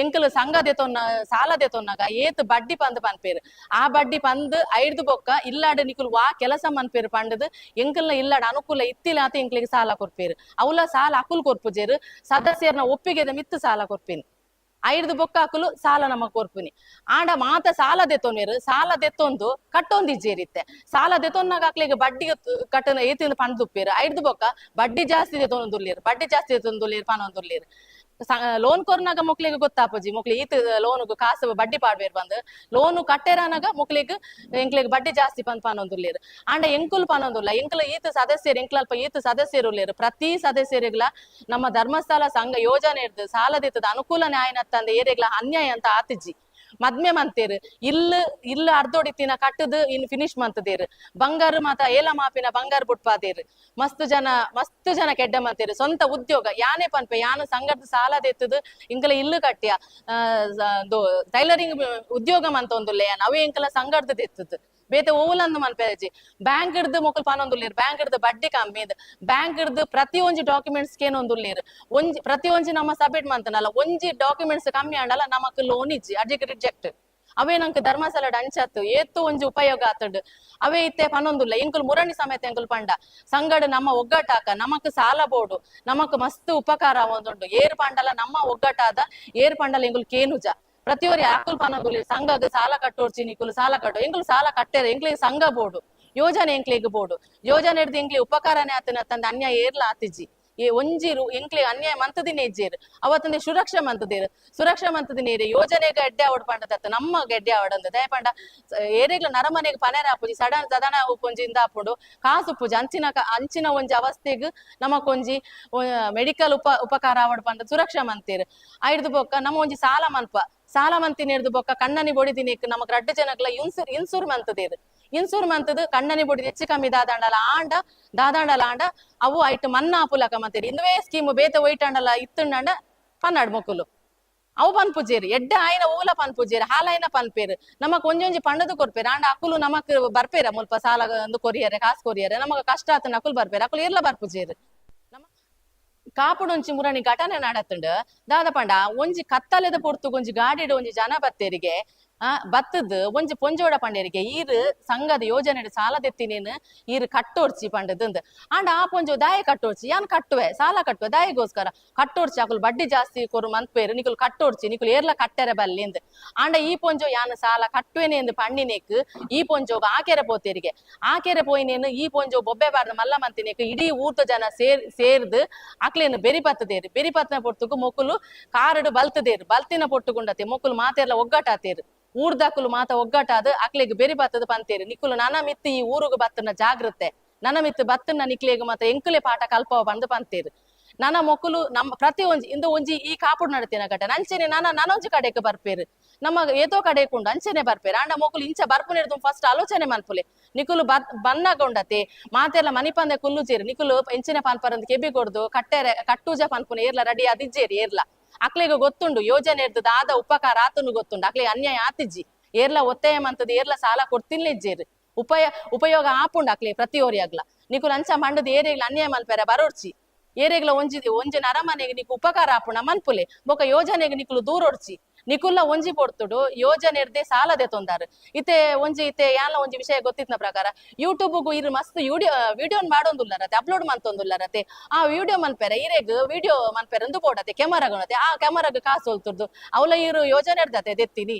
ಎಂಕಲು ಸಂಘ ದೆತೊನ್ನ ಸಾಲ ದೆತೊನ್ನಾಗ ಏತ್ ಬಡ್ಡಿ ಪಂದ್ ಪನ್ಪೇರು ಆ ಬಡ್ಡಿ ಪಂದ್ ಐಡ್ದು ಬೊಕ್ಕ ಇಲ್ಲಾಡ್ ನಿಕುಲು ವಾ ಕೆಲಸ ಮನ್ಪೇರು ಪಂಡದು ಎಂಕಲ್ನ ಇಲ್ಲಾಡ್ ಅನುಕೂಲ ಇತ್ತಿಲ್ಲ ಅಂತ ಎಂಕ್ಲಿಗೆ ಸಾಲ ಕೊರ್ಪೇರು ಅವಲ ಸಾಲ ಅಕುಲ್ ಕೊರ್ಪುಜೇರು ಸದಸ್ಯರ್ನ ಒಪ್ಪಿಗೆದ ಮಿತ್ತು ಸಾಲ ಕೊರ್ಪೇನು ಐದು ಬೊಕ್ಕ ಹಾಕಲು ಸಾಲ ನಮಗ್ ಕೊರ್ಪುನಿ ಆಂಡ ಮಾತ ಸಾಲ ದೆತ್ತೊಂದೇರು ಸಾಲ ದೆತ್ತೊಂದು ಕಟ್ಟೊಂದಿಜ್ಜೇರಿತ್ತೆ ಸಾಲ ದೆತ್ತೊನ್ನಾಗ ಹಾಕ್ಲಿಗೆ ಬಡ್ಡಿ ಕಟ್ಟನ ಏತಿಂದ ಪಣದುಪ್ಪೇರು ಐದು ಬೊಕ್ಕ ಬಡ್ಡಿ ಜಾಸ್ತಿ ದೆತ್ತೊಂದುಲ್ಲೇರು ಬಡ್ಡಿ ಜಾಸ್ತಿ ದೆತ್ತೊಂದುಲ್ಲೇರು ಪನೊಂದುಲ್ಲೇರು ಲೋನ್ ಕೊರ್ನಾಗ ಮುಕ್ಲಿಗೆ ಗೊತ್ತಾಪಜಿ ಮುಕ್ಲಿ ಈತ್ ಲೋನ್ ಕಾಸು ಬಡ್ಡಿ ಪಾಡ್ಬೇರ್ ಬಂದ್ ಲೋನ್ ಕಟ್ಟೆರಾನಾಗ ಮುಕ್ಲಿಗೆ ಎಂಕ್ಲಿಗೆ ಬಡ್ಡಿ ಜಾಸ್ತಿ ಪಂದ್ ಪನೊಂದುಲ್ಲೇರು ಆಂಡ ಎಂಕುಲ್ ಪನೊಂದುಲ್ಲ ಎಂಕಲ ಈತ್ ಸದಸ್ಯರು ಎಂಕ್ಲಲ್ಪ ಈತ್ ಸದಸ್ಯರು ಉಲ್ಲೇರು ಪ್ರತಿ ಸದಸ್ಯರಿಗ್ಲ ನಮ್ಮ ಧರ್ಮಸ್ಥಳ ಸಂಘ ಯೋಜನೆ ಇರ್ದು ಸಾಲದಿತ್ತದ ಅನುಕೂಲ ನ್ಯಾಯನತ್ತಂದ ಏರಿಗ್ಲ ಅನ್ಯಾಯ ಅಂತ ಆತಿಜ್ಜಿ ಮದ್ಮೆ ಮಂತೇರು ಇಲ್ಲ ಅರ್ಧೋಡಿತಿನ ಕಟ್ಟದು ಇನ್ ಫಿನಿಶ್ ಮಂತದೇರು ಬಂಗಾರ ಮಾತ ಏಲ ಮಾಪಿನ ಬಂಗಾರ ಬುಟ್ಪಾದೇರು ಮಸ್ತ್ ಜನ ಕೆಡ್ಡ ಮಂತೇರು ಸ್ವಂತ ಉದ್ಯೋಗ ಯಾನೇ ಪನ್ಪೆ ಯಾನು ಸಂಘದ ಸಾಲ ದೆತ್ತದು ಇಂಕಲ ಇಲ್ಲು ಕಟ್ಟಿಯ ಟೈಲರಿಂಗ್ ಉದ್ಯೋಗ ಮಂತ ಒಂದುಲ್ಲೆ ಅವೇ ಇಂಕಲ ಸಂಘದ ದೆತ್ತದು ಬೇತೆ ಓಲಂದು ಮನ್ಪೇಜಿ ಬ್ಯಾಂಕ್ ಹಿಡ್ದು ಮೊಕಲ್ ಪಾನೊಂದುಲ್ಲೇರು ಬ್ಯಾಂಕ್ ಹಿಡ್ದು ಬಡ್ಡಿ ಕಮ್ಮಿ ಬ್ಯಾಂಕ್ ಹಿಡ್ದು ಪ್ರತಿ ಒಂಜಿ ಡಾಕ್ಯುಮೆಂಟ್ಸ್ ಕೇನೊಂದುಲ್ಲೇರು ಒಂಜಿ ಪ್ರತಿ ಒಂಜಿ ನಮ್ಮ ಸಬ್ಮಿಟ್ ಮಂತನಲ್ಲ ಒಂಜಿ ಡಾಕ್ಯುಮೆಂಟ್ಸ್ ಕಮ್ಮಿ ಆಂಡಲ್ಲ ನಮಕ್ ಲೋನ್ ಇಜ್ಜಿ ಅಜಿಗೆ ರಿಜೆಕ್ಟ್ ಅವೇ ನಂಗೆ ಧರ್ಮಸ್ಥಳ ಅಂಚತ್ತು ಏತ್ತು ಒಂಜಿ ಉಪಯೋಗ ಆತಡ್ ಅವೇ ಇತ್ತೆ ಪನೊಂದುಲ್ಲ ಎಂಕುಲು ಮುರಣಿ ಸಮೇತ ಎಂಕುಲು ಪಂಡ ಸಂಗಡ ನಮ್ಮ ಒಗ್ಗಟ್ಟಾಕ ನಮಕ್ ಸಾಲ ಬೋಡು ನಮಕ್ ಮಸ್ತ್ ಉಪಕಾರ ಒಂದುಂಡು ಏರ್ ಪಂಡಲ ನಮ್ಮ ಒಗ್ಗಟ್ಟಾದ ಏರ್ ಪಂಡಲ ಎಂಕುಲು ಕೇನುಜ ಪ್ರತಿಯೊರಿ ಆಕುಲ್ ಪನೊಂದುಲ್ಲೆ ಸಂಘಗ ಸಾಲ ಕಟ್ಟೋಡ್ಚಿ ನಿಕುಲು ಸಾಲ ಕಟ್ಟು ಎಂಕುಲು ಸಾಲ ಕಟ್ಟೇರೆ ಎಂಕ್ಲಿಗೆ ಸಂಘ ಬೋಡು ಯೋಜನೆ ಎಂಕ್ಲಿಗೆ ಬೋಡು ಯೋಜನೆ ಹಿಡ್ದು ಎಂಕ್ಲಿ ಉಪಕಾರನೇ ಆತನ ತಂದ ಅನ್ಯಾಯ ಏರ್ಲ ಆತಿಜ್ಜಿ ಏ ಒಂಜಿರು ಎಂಕ್ಲಿ ಅನ್ಯಾಯ ಮಂತದಿನೇ ಇಜ್ಜೇರು ಅವತ್ತಂದೆ ಸುರಕ್ಷಾ ಮಂತದೇರು ಸುರಕ್ಷಾ ಮಂತದಿನೇರು ಯೋಜನೆಗೆ ಎಡ್ಡೆ ಆವಡ್ ಪಂಡದತ್ತ ನಮ್ಮ ಗೆಡ್ಡೆ ಆವಡಂದ ದಯ ಪಂಡ ಏರೆಗ್ಲ ನರಮನೆಗೆ ಪನೇರ ಆಪುಜಿ ಸಡನ್ ಸದನ ಉಪ್ಪುಂಜಿಂದ ಆಪುಂಡು ಕಾಸು ಉಪ್ಪುಜಿ ಅಂಚಿನ ಒಂಜಿ ಅವಸ್ಥೆಗ್ ನಮಕೊಂಜಿ ಮೆಡಿಕಲ್ ಉಪಕಾರ ಆವಡ್ ಪಂಡ ಸುರಕ್ಷಾ ಮಂತೇರು ಐಡ್ದು ಬೊಕ್ಕ ನಮ್ಮ ಒಂಜಿ ಸಾಲ ಮಂತಿನ ಹಿಡ್ದು ಬೊಕ್ಕ ಕಣ್ಣನಿ ಬೊಡಿದಿನೇಕ್ ನಮಕ್ ರಡ್ಡು ಜನಕ್ಲ ಇನ್ಸೂರ್ ಮಂತದೇರು ಇನ್ಸೂರ್ ಮಂತದ್ ಕಣ್ಣನಿ ಬೊಡಿದ ಹೆಚ್ಚು ಕಮ್ಮಿ ದಾದಾಂಡಲ ಆಂಡ ಅವು ಐಟ್ ಮನ್ನಾ ಆಪುಲಕ ಮಂತೇರಿ ಇಂದುವೇ ಸ್ಕೀಮ್ ಬೇತೆ ಒಯ್ಟಾಂಡಲ ಇತ್ತುಂಡ ಪನ್ನಾಡ್ ಮೊಕ್ಕುಲು ಅವು ಪನ್ಪುಜೇರಿ ಎಡ್ಡ ಆಯ್ನ ಓಲ ಪನ್ಪುಜೇರಿ ಹಾಲಾಯ್ನ ಪನ್ಪೇರು ನಮಕ್ ಒಂಜೊಂಜಿ ಪಂಡದು ಕೊರ್ಪೇರು ಆಂಡ ಅಕುಲು ನಮಕ್ ಬರ್ಪೇರ ಮುಲ್ಪ ಸಾಲ ಒಂದು ಕೊರಿಯರೆ ಕಾಸು ಕೊರಿಯರೆ ನಮಗ ಕಷ್ಟ ಆತನ ಅಕುಲ್ ಬರ್ಪೇರು ಅಕುಲು ಇರ್ಲ ಬರ್ಪುಜೇರು ಕಾಪುಡೊಂಚಿ ಮುರಣಿ ಘಟನೆ ನಡತುಂಡು ದಾದ ಪಂಡ ಒಂಜಿ ಕತ್ತಲೆದ ಪೊರ್ತು ಒಂಜಿ ಗಾಡಿಡ್ ಒಂಜಿ ಜನ ಬತ್ತೇರಿಗೆ ಬತ್ತದ ಒಂಜಿ ಪೊಂಜೋಡ ಪಂಡೇರಿಗೆ ಈರ್ ಸಂಘದ ಯೋಜನೆ ಸಾಲ ತೆತ್ತಿನೇನು ಈರ್ ಕಟ್ಟೋರ್ಚಿ ಪಂಡದಂದು ಅಂಡ್ ಆ ಪೊಂಜೋ ದಾಯ ಕಟ್ಟೋರ್ಚಿ ಯಾನ್ ಕಟ್ಟುವೆ ಸಾಲ ಕಟ್ಟುವೆ ದಾಯಿಗೋಸ್ಕರ ಕಟ್ಟೋರ್ಚಿ ಆಕುಲು ಬಡ್ಡಿ ಜಾಸ್ತಿ ಕೊರು ಮಂತ್ಪೇರು ನಿಕುಲು ಕಟ್ಟೋರ್ಚಿ ನಿಕುಲು ಏರ್ಲ ಕಟ್ಟೆರೆ ಬಲ್ಲಿಂದು ಅಂಡ ಈ ಪೊಂಜೋ ಯಾನ್ ಸಾಲ ಕಟ್ಟುವೆನೆ ಎಂದು ಪಂಡಿನೇಕ್ ಈ ಪೊಂಜೋಗ ಆಕೆರೆ ಪೋತೆರಿಗೆ ಆಕೆರೆ ಪೋಯಿನೇನು ಈ ಪೊಂಜೋ ಬೊಬ್ಬೆ ಬಾರ್ದ ಮಲ್ಲ ಮಂತಿನೇಕ್ ಇಡೀ ಊರ್ದ ಜನ ಸೇರ್ದು ಅಕ್ಲೇನು ಬೆರಿಪತ್ತದೇರು ಬೆರಿಪತ್ತನ ಪೊರ್ತುಕು ಮೊಕ್ಕುಲು ಕಾರಡು ಬಲ್ತದೇರು ಬಲ್ತಿನ ಪೊಟ್ಟುಗುಂಡತೆ ಮೊಕ್ಕುಲು ಮಾತೆರ್ಲ ಒಗ್ಗಟಾತೇರು ಊರ್ದಾಕುಲು ಮಾತ ಒಗ್ಗಟಾದ ಅಕ್ಲೆಗ್ ಬೆರಿ ಬತ್ತದ ಪಂತೇರು ನಿಕ್ಕುಲು ನನ್ನ ಮಿತ್ತು ಈ ಊರುಗ ಬತ್ತನ ಜಾಗ್ರತೆ ನನ್ನ ಮಿತ್ತು ಬತ್ತನ ನಿಕ್ಲೆಗ್ ಮಾತ ಎಂಕುಲೆ ಪಾಠ ಕಲ್ಪವ ಬಂದು ಪಂತೇರು ನನ್ನ ಮೊಕ್ಕುಲು ನಮ್ಮ ಪ್ರತಿ ಒಂಜಿ ಇಂದು ಒಂಜಿ ಈ ಕಾಪುಡು ನಡತಿನ ಘಟ ಅಂಚೆನೆ ನಾನೊಂಜಿ ಕಡೆಗೆ ಬರ್ಪೇರು ನಮ್ಮ ಏತೋ ಕಡೆಕೊಂಡು ಅಂಚೆನೆ ಬರ್ಪೇರು ಅಂಡ ಮೊಕ್ಕುಲು ಇಂಚ ಬರ್ಪುನಿರ್ದು ಫಸ್ಟ್ ಆಲೋಚನೆ ಮನ್ಪುಲೆ ನಿಕುಲು ಬನ್ನಗೊಂಡತೆ ಮಾತೆಲ್ಲ ಮನಿಪಂದೆ ಕುಲ್ಲುಜೇರು ನಿಕುಲು ಎಂಚಿನ ಪನ್ಪರಂದು ಕೆಬಿ ಕೊಡ್ದು ಕಟ್ಟೂಜ ಪನ್ಪುನ ಏರ್ಲ ರೆಡಿ ಆದಿಜ್ಜೇರಿ ಏರ್ಲ ಅಕ್ಲೆಗೆ ಗೊತ್ತುಂಡು ಯೋಜನೆ ಇರ್ತದ ಆದ ಉಪಕಾರ ಆತನು ಗೊತ್ತುಂಡು ಅಕ್ಲೆಗೆ ಅನ್ಯಾಯ ಆತಿಜ್ಜಿ ಏರ್ಲ ಒತ್ತಾಯ ಮಂತದ ಏರ್ಲ ಸಾಲ ಕೊಡ್ತಿನ್ಲಿಜ್ಜೇರು ಉಪಯೋಗ ಆಪುಂಡು ಅಕ್ಲೆ ಪ್ರತಿಯೋರಿ ಆಗ್ಲ ನಿಕುಲು ಅಂಚ ಮಂಡದ ಏರಿಗ್ಲ ಅನ್ಯಾಯ ಮಲ್ಪೆರ ಬರೋರ್ಚಿ ಏರಿಗ್ಲ ಒಂಜಿ ನರಮನೆಗೆ ನಿಕು ಉಪಕಾರ ಆಪುಣ ಮನ್ಪುಲೆ ಬೊಕ ಯೋಜನೆಗೆ ನಿಕುಲು ದೂರೊಡ್ಚಿ ನಿಕುಲ್ಲ ಒಂಜಿ ಪೊರ್ತುಡು ಯೋಜನೆ ಇರ್ದೆ ಸಾಲದೆ ತೊಂದಾರು ಇತ್ತೆ ಯಾನ್ಲ ಒಂಜಿ ವಿಷಯ ಗೊತ್ತಿತ್ನ ಪ್ರಕಾರ ಯೂಟ್ಯೂಬ್ಗೂ ಇರು ಮಸ್ತ್ ವಿಡಿಯೋನ್ ಮಾಡೋಂದುಲ್ಲರತೆ ಅಪ್ಲೋಡ್ ಮಂತೊಂದುಲ್ಲರತೆ ಆ ವಿಡಿಯೋ ಮನ್ಪೆರೆ ಇರೆಗ್ ವಿಡಿಯೋ ಮನ್ಪೆರೆ ಅಂದು ಪೋಡತೆ ಕೆಮರಾಗಣತೆ ಆ ಕೆಮರಾಗ ಕಾಸು ಹೊಲ್ತುರ್ದು ಅವಲ ಇರು ಯೋಜನೆ ಇರ್ದತೆ ದೆತ್ತಿನಿ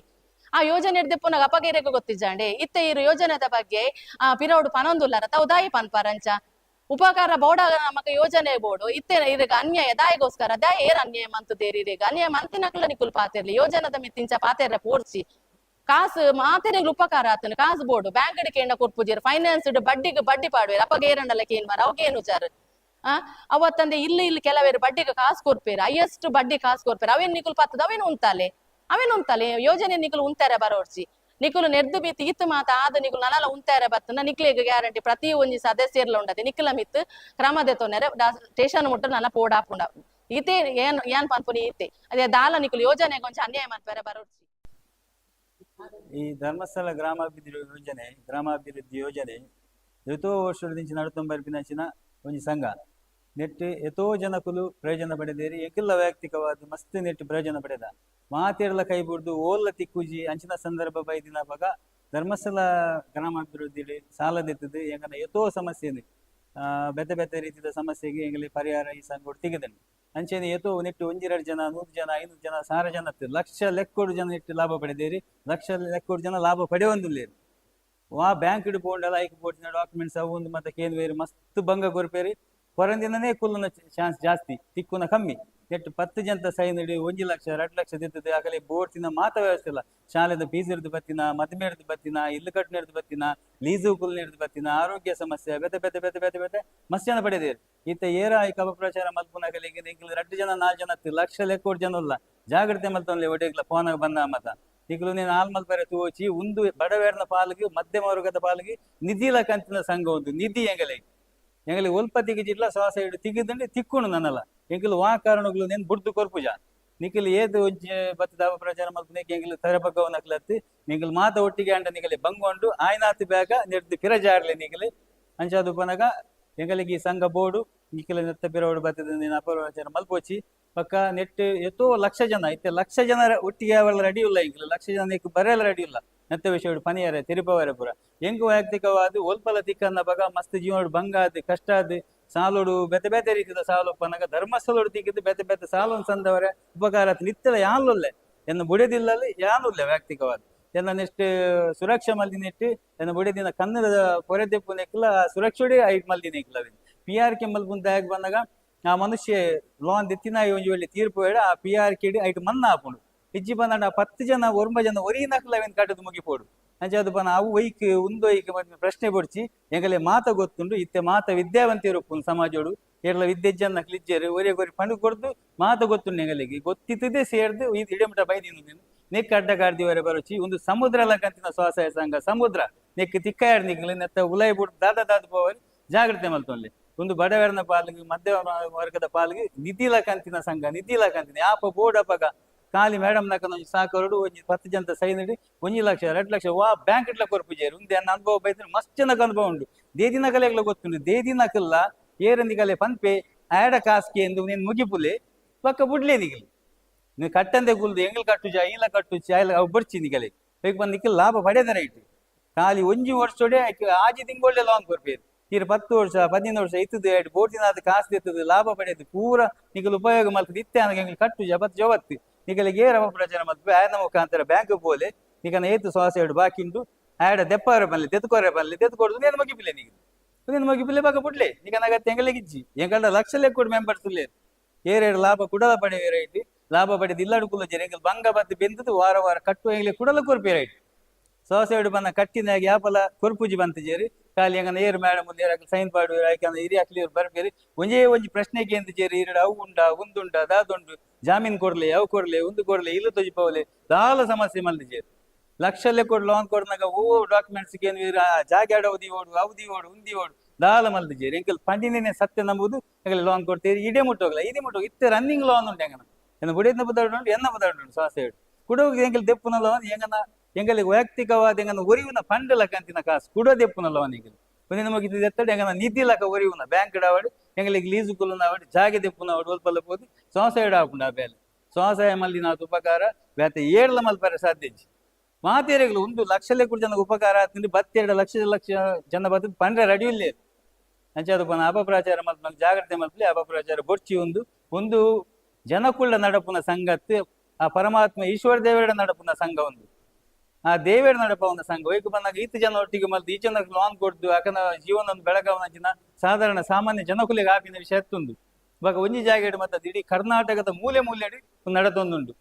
ಆ ಯೋಜನೆ ಇರ್ದೆ ಪುನಃ ಅಪಗೇರೆಗೂ ಗೊತ್ತಿಜ್ಜಾಂಡೆ ಇತ್ತೆ ಇರು ಯೋಜನೆದ ಬಗ್ಗೆ ಪಿರೌಡು ಪನೊಂದುಲ್ಲರ ತಾವು ದಾಯಿ ಪನ್ಪಾರಂಚ ಉಪಕಾರ ಬೋಡ ನಮಕ ಯೋಜನೆ ಬೋಡು ಇತ್ತೆ ಇರಗ ಅನ್ಯಾಯ ದಾಯಿಗೋಸ್ಕರ ದಾಯ ಏರ್ ಅನ್ಯಾಯ ಮಂತದೇರಿ ಇರೇಗ ಅನ್ಯಾಯ ಮಂತಿನಕ್ಲ ನಿಕುಲ್ ಪಾತೆರ್ಲಿ ಯೋಜನದ ಮಿತ್ತಿಂಚ ಪಾತೆರ್ರ ಪೋಡ್ಸಿ ಕಾಸು ಮಾತೆರೆಗ್ಲು ಉಪಕಾರ ಆತನ ಕಾಸು ಬೋಡು ಬ್ಯಾಂಕ್ ಅಡಿಕೆಂಡ ಕೊರ್ಪುಜೇರು ಫೈನಾನ್ಸ್ ಬಡ್ಡಿ ಪಾಡುವೇರು ಅಪಗೇರಂಡಲಕ್ಕೆ ಏನ್ ಮಾರ ಅವಗೇನು ಚಾರು ಅವತ್ತಂದೆ ಇಲ್ಲಿ ಕೆಲವೇರು ಬಡ್ಡಿಗೆ ಕಾಸು ಕೊರ್ಪೇರು ಹೈಯೆಸ್ಟ್ ಬಡ್ಡಿ ಕಾಸು ಕೊರ್ಪೇರು ಅವೇನ್ ನಿಕುಲ್ ಪಾತದ ಅವೇನು ಉಂತಾಲೆ ಯೋಜನೆ ನಿಕುಲು ಉಂತಾರೆ ಬರೋಡ್ಸಿ ನಿಕುಲು ನೆರ್ದು ಬೀತ್ ಇತ್ ಮಾತ ಆದ ನಿಕುಲು ನಲಲ ಉಂತಾರೆ ಬತ್ತನ ನಿಕ್ಲೆಗ್ ಗ್ಯಾರಂಟಿ ಪ್ರತಿ ಒಂಜಿ ಸದಸ್ಯರ್ಲ ಉಂಡತೆ ನಿಕ್ಲ ಮಿತ್ ಕ್ರಮದೆ ತೊಂದರೆ ಸ್ಟೇಷನ್ ಮುಟ್ಟ ನಲ ಪೋಡಾಪುಂಡ ಈತೆ ಏನ್ ಪನ್ಪುನಿ ಈತೆ ಅದೇ ದಾಲ ನಿಕುಲು ಯೋಜನೆ ಕೊಂಚ ಅನ್ಯಾಯ ಮಾಡ್ತಾರೆ ಬರೋಡ್ಸಿ ಈ ಧರ್ಮಸ್ಥಳ ಗ್ರಾಮಾಭಿವೃದ್ಧಿ ಯೋಜನೆ ಎತೋ ವರ್ಷದಿಂದ ನಡುತ್ತೊಂಬರ್ಪಿನಂಚಿನ ಒಂಜಿ ಸಂಘ ನೆಟ್ ಎತೋ ಜನಕುಲು ಪ್ರಯೋಜನ ಪಡೆದೇರಿ ಎಂಕಿಲ್ಲ ವೈಯಕ್ತಿಕವಾದ ಮಸ್ತ್ ನೆಟ್ ಪ್ರಯೋಜನ ಪಡೆದ ಮಾತೆರ್ಲ ಕೈ ಬಿಡ್ದು ಓಲ್ಲ ತಿಕ್ಕುಜಿ ಅಂಚಿನ ಸಂದರ್ಭ ಬೈದಿನ ಬಗ ಧರ್ಮಸ್ಥಳ ಗ್ರಾಮಾಭಿವೃದ್ಧಿ ಸಾಲದೆತ್ತದು ಎಂಗನ ಎತೋ ಸಮಸ್ಯೆ ಬೇತೆ ರೀತಿಯ ಸಮಸ್ಯೆಗೆ ಎಂಗಲಿ ಪರಿಹಾರ ಈ ಸಂಘ ತೆಗೆದನು ಅಂಚೆನೆ ಎತೋ ನೆಟ್ಟು 1-2 ಜನ 100 ಜನ 500 ಜನ 1000 ಜನ ಲಕ್ಷ ಲೆಕ್ಕೋಡು ಜನ ನೆಟ್ಟು ಲಾಭ ಪಡೆದೇರಿ ಲಕ್ಷ ಲೆಕ್ಕೋಡು ಜನ ಲಾಭ ಪಡೆಯೊಂದುಲ್ಲೇರು ವಾ ಬ್ಯಾಂಕ್ ಇಡ್ಬೋಂಡಲ್ಲ ಐಕ್ ಬೋರ್ಡ್ನ ಡಾಕ್ಯುಮೆಂಟ್ಸ್ ಅವು ಒಂದು ಮತ್ತೆ ಕೇಂದ್ರ ಮಸ್ತ್ ಭಂಗ ಕೊರ್ಪೇರಿ ಹೊರಂದಿನೇ ಕುಲ್ಲುನ ಚಾನ್ಸ್ ಜಾಸ್ತಿ ತಿಕ್ಕುನ ಕಮ್ಮಿ ನೆಟ್ಟು 10 ಜನ ಸೈನ್ ಇಡಿ 1 ಲಕ್ಷ 2 ಲಕ್ಷ ದಿತ್ತದೆ ಆಗಲೇ ಬೋರ್ಡ್ಸಿನ ಮಾತ ವ್ಯವಸ್ಥೆ ಇಲ್ಲ ಶಾಲೆದ ಫೀಸ್ ಹಿಡಿದು ಬತ್ತಿನ ಮದುವೆ ಹಿಡಿದು ಬತ್ತಿನ ಇಲ್ಲು ಕಟ್ಟು ಹಿಡಿದು ಬತ್ತಿನ ಲೀಸು ಕುಲ್ ಹಿಡಿದು ಬತ್ತಿನ ಆರೋಗ್ಯ ಸಮಸ್ಯೆ ಬೆತೆ ಮಸ್ತ್ ಜನ ಪಡೆದೇರು ಈತ ಏರ ಈ ಕಪ ಪ್ರಚಾರ ಮಲ್ಪುನಾಗಲಿಗೆ 2 ಜನ 4 ಜನ ಲಕ್ಷ ಲೆಕ್ಕೋಡ್ ಜನ ಇಲ್ಲ ಜಾಗ್ರತೆ ಮಲ್ತೊಂದ್ಲೆ ಒಡೆಗ್ಲ ಫೋನಾಗ ಬಂದ ಮತ ಈಗಲೂ ನೀನು ಆಲ್ಮಲ್ಪರೆ ತೋಚಿ ಒಂದು ಬಡವೇರ್ನ ಪಾಲಿಗೆ ಮಧ್ಯಮ ವರ್ಗದ ಪಾಲಿಗೆ ನಿಧಿಲ ಕಂತಿನ ಸಂಘ ಒಂದು ನಿಧಿ ಎಂಗಲಿ ಒಲ್ಪತಿಗೆ ಜಿಲ್ಲ ಶ್ವಾಸ ಹಿಡಿದು ತಿಗಿದಂಡೆ ತಿಕ್ಕುಣು ನನ್ನಲ್ಲ ಎಂಕಲು ವಾ ಕಾರಣಗಳು ನೆನ್ ಬುಡ್ದು ಕೊರ್ಪುಜ ನಿಖಿಲ್ ಏದು ಬತ್ತದ ಪ್ರಚಾರ ಮಲ್ಪನೇಕೆ ಎಂಗಲು ತರಬಗ್ಗವನಕ್ಲತ್ತಿ ನಿಖಿಲ್ ಮಾತ ಒಟ್ಟಿಗೆ ಅಂಡ ನಿಗಲಿ ಬಂಗೊಂಡು ಆಯ್ನಾತಿ ಬ್ಯಾಗ ನೆಡ್ದು ಪಿರಜಾರ್ಲೆ ನಿಗಲಿ ಅಂಚಾದು ಪನಗ ಎಂಗಲಿಗೆ ಈ ಸಂಘ ಬೋರ್ಡು ನಿಖಿಲ ನೆತ್ತ ಪಿರವಡು ಬತ್ತದ ನೀನು ಅಪಪ್ರಚಾರ ಮಲ್ಪೋಚಿ ಪಕ್ಕ ನೆಟ್ ಎತ್ತೋ ಲಕ್ಷ ಜನ ಇತ್ತೆ ಲಕ್ಷ ಜನ ಒಟ್ಟಿಗೆ ಅವಳ ರೆಡಿ ಇಲ್ಲ ಎಂಗಿಲ್ಲ ಲಕ್ಷ ಜನ ಬರೆಯಲ್ಲ ರೆಡಿ ಇಲ್ಲ ನೆತ್ತ ವಿಷಯ ಪನಿಯರ ತಿರುಪವರ ಪುರ ಹೆಂಗ್ ವೈಯಕ್ತಿಕವಾದ ಒಲ್ಪಲ ತಿಕ್ಕನ್ನ ಬಗ ಮಸ್ತ್ ಜೀವನ ಭಂಗ ಆದ್ ಕಷ್ಟ ಆದ್ ಸಾಲೋಡು ಬೇತೆ ರೀತಿಯ ಸಾಲು ಪನಗ ಧರ್ಮಸ್ಥಳೋಡು ತಿಕ್ಕಿದ್ದು ಬೇತೆ ಸಾಲು ಸಂದವರ ಉಪಕಾರ ನಿತ್ತಲ ಯಾನ್ಲೊಲ್ಲೆ ಎನ್ನ ಬುಡೆದಿಲ್ಲಲ್ಲಿ ಯಾನುಲ್ಲೆ ವೈಯಕ್ತಿಕವಾದ ಎನ್ನ ನೆಕ್ಸ್ಟ್ ಸುರಕ್ಷಾ ಮಲ್ದಿನ ಇಟ್ಟು ಎನ್ನ ಬುಡೆದಿನ ಕನ್ನಡದ ಪೊರೆದೆಪ್ಪು ನೆಕ್ಲ ಸುರಕ್ಷೋಡೆ ಐಟ್ ಮಲ್ದಿನ ಇಕ್ಲವಿನ್ PRK ಮಲ್ಪುಂತಾಗ ಬಂದಾಗ ಆ ಮನುಷ್ಯ ಲೋನ್ ದಿತ್ತಿನ ಒಂಜಿ ವೇಳೆ ತೀರ್ಪು ಹೇಳ ಆ PRK ಐಟ್ ಮನ್ನಾ ಹಾಕೊಂಡು ಇಜ್ಜಿ ಬಂದ 10 ಜನ 1 ಜನ ಒರಿ ನಕ್ಲವಿನ್ ಕಟ್ಟದು ಮುಗಿಪೋಡು ಅಂಚದು ಪನ ಅವು ವೈಕ್ ಉಂದೊಯ್ಕ್ ಪ್ರಶ್ನೆ ಬೊಡ್ಚಿ ಎಂಗಲೆ ಮಾತ ಗೊತ್ತುಂಡು ಇತ್ತೆ ಮಾತ ವಿದ್ಯಾವಂತಿರು ಸಮಾಜೋಡು ಏರ್ಲ ವಿದ್ಯೆಜ್ಜನ್ನ ಕ್ಲಿಜ್ಜರು ಒರೆಗೊರಿ ಪಂಡು ಕೊಡ್ದು ಮಾತ ಗೊತ್ತುಂಡು ಎಂಗಲಿಗೆ ಗೊತ್ತಿತ್ತದೇ ಸೇರ್ದು ಇಡಮಟ ಬೈದಿನು ನೀನು ನೆಕ್ ಅಡ್ಡಗಾಡ್ದಿವರೆ ಬರೋಚಿ ಒಂದು ಸಮುದ್ರ ಲಕ್ಕಂತಿನ ಸ್ವಸಹಾಯ ಸಂಘ ಸಮುದ್ರ ನೆಕ್ ತಿಕ್ಕಾಯರ್ ನಿಗ್ಲಿ ನೆತ್ತ ಉಲೈ ಬಿಟ್ಟು ದಾದ ಪೋವರಿ ಜಾಗ್ರತೆ ಮಲ್ತೊನ್ಲಿ ಒಂದು ಬಡವರನ ಪಾಲಿಗೆ ಮಧ್ಯಮ ವರ್ಗದ ಪಾಲಿಗೆ ನಿಧಿಲ ಕಂತಿನ ಸಂಘ ನಿಧಿಲ ಕಂತಿನ ಯಾಪ ಬೋರ್ಡಪ್ಪಗ ಖಾಲಿ ಮೇಡಮ್ ನಕ ಸಾಕೋರು 10 ಜನ ಸೈನ್ ಇಡಿ 1 ಲಕ್ಷ 2 ಲಕ್ಷ ವಾ ಬ್ಯಾಂಕ್ ಇಟ್ಲ ಕೊರ್ಪುಜೇರು ಉಂದೆ ನನ್ನ ಅನುಭವ ಬೈದ್ರೆ ಮಸ್ತ್ ಜನಕ್ಕೆ ಅನುಭವ ಉಂಟು ದೇದಿನ ಕಲೆಗಳ ಗೊತ್ತುಂಟು ದೇದಿನಕಲ್ಲ ಏರಂದಿಗಲೆ ಪನ್ಪೆ ಆಡ ಕಾಸ್ಕೆ ಎಂದು ನೀನು ಮುಗಿಪುಲೆ ಪಕ್ಕ ಬುಡ್ಲೆ ನಿಗಲಿ ನೀವು ಕಟ್ಟಂದೆ ಕುಲ್ದು ಎಂಗ್ಲ್ ಕಟ್ಟು ಈಲ ಕಟ್ಟು ಅವು ಬರ್ಚಿ ನಿಗಲೆ ಬೇಗ ಬಂದಿಕ್ಕೆ ಲಾಭ ಪಡೆದ ರೈಟ್ ಖಾಲಿ ಒಂಜಿ ವರ್ಷೋಡೆ ಆಜಿ ತಿಂಗೊಳ್ಳೆ ಲಾಂಗ್ ಕೊರ್ಪೇರು ತೀರ 10 ವರ್ಷ 15 ವರ್ಷ ಇತ್ತದು ಎರಡು ಬೋಟಿನಾದ ಕಾಸು ಇರ್ತದೆ ಲಾಭ ಪಡೆದು ಪೂರ ನಿಗಲು ಉಪಯೋಗ ಮಾಡ್ತದೆ ಇತ್ತೆ ಅನ್ನಗೆ ಕಟ್ಟು ಜಬತ್ ಜವತ್ತು ನಿಗಲಿಗೆ ರಮ ಪ್ರಚಾರ ಮಾಡ್ತದೆ ಆಯನ ಮುಖಾಂತರ ಬ್ಯಾಂಕ್ ಬೋಲೆ ನಿಗನ ಏತು ಶ್ವಾಸ ಎರಡು ಬಾಕಿಂಡು ಆಡ ದೆಪ್ಪಾರ ಬನ್ಲಿ ತೆತ್ಕೊರೆ ಬನ್ಲಿ ತೆತ್ಕೊಡ್ದು ನೇನು ಮಗಿಪಿಲೆ ನೀನು ಮಗಿಪಿಲೆ ಬಾಗ ಬಿಡ್ಲೆ ನಿಗನ ಅಗತ್ಯ ಎಂಗಲಿಗಿಜ್ಜಿ ಎಂಗಲ್ಡ ಲಕ್ಷ ಲೆಕ್ಕ ಮೆಂಬರ್ಸ್ ಇಲ್ಲೇ ಏರೆರಡು ಲಾಭ ಕುಡಲ ಪಡೆಯ ರೈಟ್ ಲಾಭ ಪಡೆದು ಇಲ್ಲಾಡು ಕುಲ್ಲ ಜನ ಎಂಗಲ್ ಬಂಗ ಬದ್ದು ಬೆಂದದು ವಾರ ವಾರ ಕಟ್ಟುವ ಎಂಗ್ಲೆ ಕುಡಲ ಕೊರ್ಪೆ ರೈಟ್ ಸೋಸೆಡು ಬನ್ನ ಕಟ್ಟಿನಾಗಿ ಯಾಪಲ ಕೊರ್ಪುಜಿ ಬಂತಿಜೇರಿ ಖಾಲಿ ಹಂಗನ ಏರು ಮೇಡಮ್ ಮುಂದೆ ಸೈನ್ ಪಾಡು ಯಾಕಂದ್ರೆ ಹಿರಿಯ ಕ್ಲಿಯರ್ ಬರ್ಬೇರಿ ಒಂಜೇ ಒಂಜಿ ಪ್ರಶ್ನೆಗೆ ಅಂತ ಜೇರಿ ಎರಡು ಅವು ಉಂಡ ಒಂದುಂಡ ದಾದುಂಡು ಜಾಮೀನ್ ಕೊಡ್ಲೆ ಅವು ಕೊಡ್ಲೆ ಒಂದು ಕೊಡ್ಲೆ ಇಲ್ಲ ತೊಜಿಪವಲೆ ದಾಲ ಸಮಸ್ಯೆ ಮಲ್ದಿಜೇರಿ ಲಕ್ಷಲ್ಲೇ ಕೊಡ್ ಲೋನ್ ಕೊಡ್ನಾಗ ಓ ಡಾಕ್ಯುಮೆಂಟ್ಸ್ ಏನು ಜಾಗ ಅವಧಿ ಓಡು ಉಂದಿ ಓಡು ದಾಲ ಮಲ್ದಿಜೇರಿ ಎಂಕಲ್ ಪಂಡಿನೇ ಸತ್ಯ ನಂಬುದು ಎಂಗಲ್ ಲೋನ್ ಕೊಡ್ತೀರಿ ಇದೇ ಮುಟ್ಟೋಗಲ್ಲ ಇತ್ತೆ ರನ್ನಿಂಗ್ ಲೋನ್ ಉಂಟು ಎಂಗನ ಎನ್ನ ಬುಡಿಯನ್ನ ಬದಾಡು ಎನ್ನ ಬದಾಡು ಸಾಸೆ ಕುಡೋಗಿ ಎಂಗಲ್ ದೆಪ್ಪುನ ಲೋನ್ ಎಂಗನ ಎಂಗಲಿಗೆ ವೈಯಕ್ತಿಕವಾದ ಎಂಗನ ಒರಿವಿನ ಫಂಡ್ ಲಕ್ಕಂತಿನ ಕಾಸು ಕುಡೋ ದೆಪ್ಪುನ ಲೋನ್ ಎಂಗಲ್ ಒಂದಿನ ಮುಗಿದ ಎತ್ತಡೆ ಎಂಗನ ನಿಧಿ ಲಕ್ಕ ಒರಿವುನ ಬ್ಯಾಂಕ್ ಡಾವಡಿ ಎಂಗಲಿಗೆ ಲೀಸು ಕುಲ್ಲುನ ಆವಡಿ ಜಾಗೆ ದೆಪ್ಪುನ ಆವಡಿ ಒಲ್ಪಲ್ಲ ಪೋದಿ ಸ್ವಸಹಾಯ ಆಪುಂಡ ಆ ಬೇಲೆ ಸ್ವಸಹಾಯ ಮಲ್ಲಿ ನಾವು ಉಪಕಾರ ಬೇತೆ ಏಳ್ಲ ಮಲ್ಪರೆ ಸಾಧ್ಯ ಮಾತೇರಿಗಳು 1 ಲಕ್ಷ ಲೆಕ್ಕ ಜನಕ್ಕೆ ಉಪಕಾರ ಆಗ್ತದೆ 2 ಲಕ್ಷ ಜನ ಬರ್ತದೆ ಪಂಡ್ರೆ ರೆಡಿ ಇಲ್ಲೇ ಅಂಚೆ ಅದು ಅಪಪ್ರಚಾರ ಮಲ್ಪನ ಜಾಗ್ರತೆ ಮಲ್ಪಲಿ ಅಪಪ್ರಚಾರ ಬೊಡ್ಚಿ ಒಂದು ಜನಕುಳ್ಳ ನಡಪುನ ಸಂಘತ್ತು ಆ ಪರಮಾತ್ಮ ಈಶ್ವರ ದೇವರ ನಡಪುನ ಸಂಘ ಆ ದೇವರ ನಡಪ ಒಂದು ಸಂಘ ವೈಕು ಬಂದಾಗ ಈತ ಜನ ಒಟ್ಟಿಗೆ ಮಲ್ತು ಈ ಜನಕ್ಕೆ ಲೋನ್ ಕೊಡ್ದು ಯಾಕಂದ್ರೆ ಜೀವನ ಒಂದು ಬೆಳಗಾವನ ಜನ ಸಾಧಾರಣ ಸಾಮಾನ್ಯ ಜನಕುಲಿಗೆ ಹಾಕಿನ ವಿಷಯ ಎತ್ತುಂಡು ಇವಾಗ ಒಂಜಿ ಜಾಗ ಮತ್ತೆ ಇಡೀ ಕರ್ನಾಟಕದ ಮೂಲೆ ನಡತೊಂದುಂಡು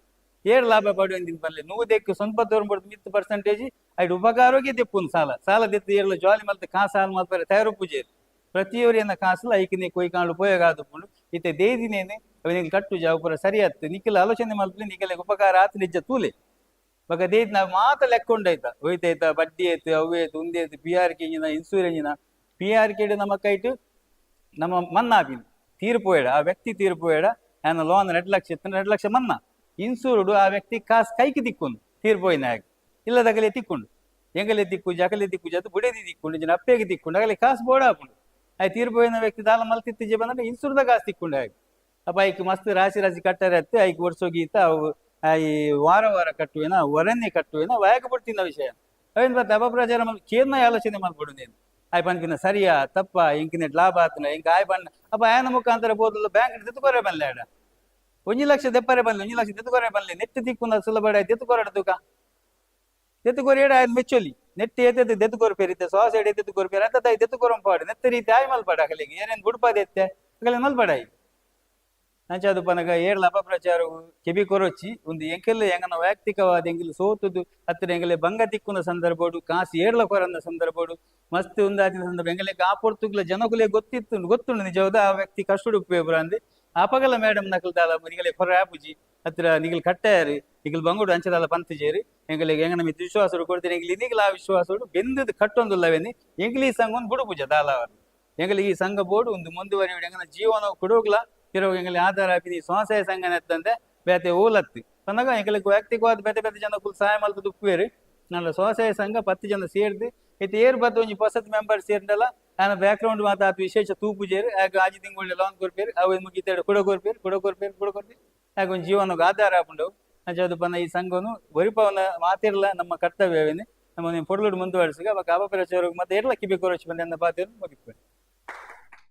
ಏಳು ಲಾಭ ಪಡೆಯುವಂದಿನ ಬರಲಿ ನೂದೆಕ್ಕು ಸ್ವಲ್ಪ ತೋರ್ಬಡ್ದು 10% ಐದು ಉಪಕಾರಕ್ಕೆ ತೆಪ್ಪುಂದು ಸಾಲ ತೆತ್ತು ಏಳು ಜಾಲಿ ಮಲ್ತ ಕಾಸು ಮಲ್ಪರೆ ತಯಾರು ಪೂಜೆ ಪ್ರತಿಯೊರಿಯನ್ನ ಕಾಸಲ್ಲ ಐಕಿನೇ ಕೊಯ್ಕಾಂಡು ಉಪಯೋಗ ಆದುಕೊಂಡು ಇತ್ತೆ ದೇದಿನೇನೆ ಅವನಿಗೆ ಕಟ್ಟು ಜಾವಪುರ ಸರಿ ಆಯ್ತು ನಿಖಿಲ ಆಲೋಚನೆ ಮಲ್ಪಲಿ ನಿಖಿಲ ಉಪಕಾರ ಆತು ನಿಜ ತೂಲೆ ಇವಾಗ ದೇದ್ ನಾವು ಮಾತ ಲೆಕ್ಕ ಉಂಡಾಯ್ತಾ ಹೋಯ್ತಾಯ್ತಾ ಬಡ್ಡಿ ಆಯ್ತು ಅವೇ ಆಯ್ತು ಉಂದೇ ಆಯ್ತು PRK ಇನ್ಸೂರೆನ್ಸಿನ PRK ನಮ್ಮ ಕೈಟು ನಮ್ಮ ಮನ್ನಾ ಆಪಿನ ತೀರ್ಪು ಬೇಡ ಆ ವ್ಯಕ್ತಿ ತೀರ್ಪು ಬೇಡ ನಾನು ಲೋನ್ 2 ಲಕ್ಷ ಇತ್ತು 2 ಲಕ್ಷ ಮನ್ನಾ ಇನ್ಸೂರ್ಡು ಆ ವ್ಯಕ್ತಿ ಕಾಸು ಕೈಗೆ ತಿಕ್ಕೊಂಡು ತೀರ್ಪೋಯಿನ ಹಾಗೆ ಇಲ್ಲದಾಗಲೇ ತಿಕ್ಕೊಂಡು ಎಂಗಲೇ ತಿಕ್ಕು ಜಗಲೇ ತಿಕ್ಕು ಜದು ಬುಡೇದಿ ತಿಕ್ಕೊಂಡು ಜನ ಅಪ್ಪೆಗೆ ತಿಕ್ಕೊಂಡು ಆಗಲೇ ಕಾಸು ಬೋಡ ಹಾಕೊಂಡು ಆಯ್ ತೀರ್ಪೋಯಿನ ವ್ಯಕ್ತಿ ದಾಲ ಮಲ್ತಿತ್ತಿಜೆ ಬಂದ್ರೆ ಇನ್ಸೂರ್ದ ಕಾಸು ತಿಕ್ಕೊಂಡು ಹಾಗೆ ಅಪ್ಪ ಐಕ್ ಮಸ್ತ್ ರಾಶಿ ಕಟ್ಟರೆ ಹತ್ತು ಐಕ್ ವರ್ಷೋಗೀತ ಅವು ಈ ವಾರ ಕಟ್ಟುವೇನ ಹೊರನ್ನೇ ಕಟ್ಟುವೇನ ವಾಯಕ ಬಿಡ್ತಿನ ವಿಷಯ ಅವೇನು ಬರ್ತ ಅಪಪ್ರಚಾರ ಕೇರ್ನ ಆಲೋಚನೆ ಮಾಡ್ಬಿಡು ನೀನು ಆಯ್ ಪನ್ಪಿನ ಸರಿಯಾ ತಪ್ಪ ಇಂಕಿನ ಲಾಭ ಆತನ ಇಂಕ ಆಯ್ ಬಣ್ಣ ಅಪ್ಪ ಆಯನ ಮುಖಾಂತರ ಬೋದಲ್ಲ ಬ್ಯಾಂಕ್ ತೆತ್ತುಕೊರೆ ಬನ್ಲೆ ಆಡ 1 ಲಕ್ಷ ದೆಪ್ಪರೆ ಬನ್ಲಿ 1 ಲಕ್ಷ ತೆತ್ತುಕೊರೆ ಬನ್ಲಿ ನೆಟ್ಟು ತಿಕ್ಕುನ ಸುಲಭ ತೆತ್ತುಕೊರಡ ತೂಕ ತೆತ್ತುಕೊರೆ ಏಡ ಆಯ್ತು ಮೆಚ್ಚೊಲಿ ನೆಟ್ಟು ಏತೈತೆ ತೆತ್ತುಕೊರೆ ಪೇರಿತ್ತೆ ಶ್ವಾಸ ಎಡೆ ತೆತ್ತುಕೊರೆ ಪೇರ ಅಂತ ತೆತ್ತುಕೊರಂ ಪಾಡು ನೆತ್ತ ರೀತಿ ಆಯ್ ಮಲ್ಪಾಡ ಅಗಲಿಗೆ ಏನೇನು ಬುಡ್ಪಾದ ಎತ್ತೆ ಅಗಲಿ ಮಲ್ಪಾಡಾಯಿ ಅಂಚದು ಪನಗ ಏರ್ಲ ಅಪಪ್ರಚಾರವು ಕೆಬಿ ಕೊರೊಚ್ಚಿ ಒಂದು ಎಂಕೆಲ್ಲ ಎಂಗನ ವೈಯಕ್ತಿಕವಾದ ಎಂಗಿಲು ಸೋತುದು ಹತ್ತಿರ ಎಂಗಲೆ ಬಂಗ ತಿಕ್ಕುನ ಸಂದರ್ಭಡು ಕಾಸು ಏರ್ಲ ಕೊರಂದ ಸಂದರ್ಭಡು ಮಸ್ತ್ ಒಂದಾದಿನ ಸಂದರ್ಭ ಎಂಗಲೆ ಕಾಪೊರ್ತುಗ್ಲ ಜನಗುಲೆ ಗೊತ್ತುಂಡು ನಿಜವಾದ ಆ ವ್ಯಕ್ತಿ ಕಷ್ಟುಡು ಉಪಯೋಗ ಅಂದೆ ಅಪಗಲ ಮೇಡಮ್ ನಕಲ್ ದಾಲ ನಿಗಲೆ ಕೊರ ಆಪುಜಿ ಹತ್ತಿರ ನಿಗಲ್ ಕಟ್ಟಾರಿ ನಿಗಲ್ ಬಂಗುಡು ಅಂಚದಾಲ ಪಂತಜೇರಿ ಎಂಗಲಿಗೆ ಎಂಗನ ಮಿತ್ ವಿಶ್ವಾಸಡು ಕೊಡ್ತೀನಿ ಎಂಗಿಲ್ ನಿಗಲ ಆ ವಿಶ್ವಾಸಡು ಬೆಂದದು ಕಟ್ಟೊಂದುಲ್ಲವೇನಿ ಎಂಗಿಲಿ ಸಂಘ ಒಂದು ಬುಡು ಪೂಜ ದಾಲ ಅವರು ಎಂಗಲಿ ಈ ಸಂಘ ಬೋರ್ಡು ಒಂದು ಮುಂದುವರಿಯುವುದು ಎಂಗನ ಜೀವನ ಕೊಡೋಗ್ಲ ಕೆಲವು ಎಂಗಲಿ ಆಧಾರ ಹಾಕಿ ಸ್ವಸಹಾಯ ಸಂಘ ಎತ್ತಂದೆ ಬೇತೆ ಓಲತ್ತಿ ಅಂದಾಗ ಎಂಗಲಿಗೆ ವೈಯಕ್ತಿಕವಾದ ಬೇತೆ ಜನ ಕುಲ್ ಸಹಾಯ ಮಲ್ಪದು ಉಪ್ಪೇರಿ ನನ್ನ ಸ್ವಸಹಾಯ ಸಂಘ 10 ಜನ ಸೇರಿದು ಇದು ಏರ್ ಬದ್ದು ಒಂಜಿ ಹೊಸತ್ ಮೆಂಬರ್ ಸೇರಿದಲ್ಲ ನಾನು ಬ್ಯಾಕ್ ಗ್ರೌಂಡ್ ಮಾತಾತು ವಿಶೇಷ ತೂಪು ಜೇರಿ ಆಗ ಆಜಿ ತಿಂಗಳು ಲೋನ್ ಕೊರ್ಪೇರಿ ಅವು ಮುಗಿತಾడు ಕೊಡಕೊರ್ಪೇರಿ ಆಗ ಒಂದು ಜೀವನಕ್ಕೆ ಆಧಾರ ಹಾಕೊಂಡು ಅಂಚದು ಪನ್ನ ಈ ಸಂಘವನ್ನು ಒರಿಪವನ ಮಾತಿರಲ್ಲ ನಮ್ಮ ಕರ್ತವ್ಯವೇನೆ ನಮ್ಮ ಪೊರ್ಲುಡು ಮುಂದುವರಿಸಿಗ ಅವಾಗ ಅಪಪ್ರಚಾರ ಮತ್ತೆ ಎಲ್ಲ ಕಿಬಿ ಕೊರಚಿ ಬಂದ ಪಾತಿಯನ್ನು ಮುಗಿಸ್ಬೇಕು.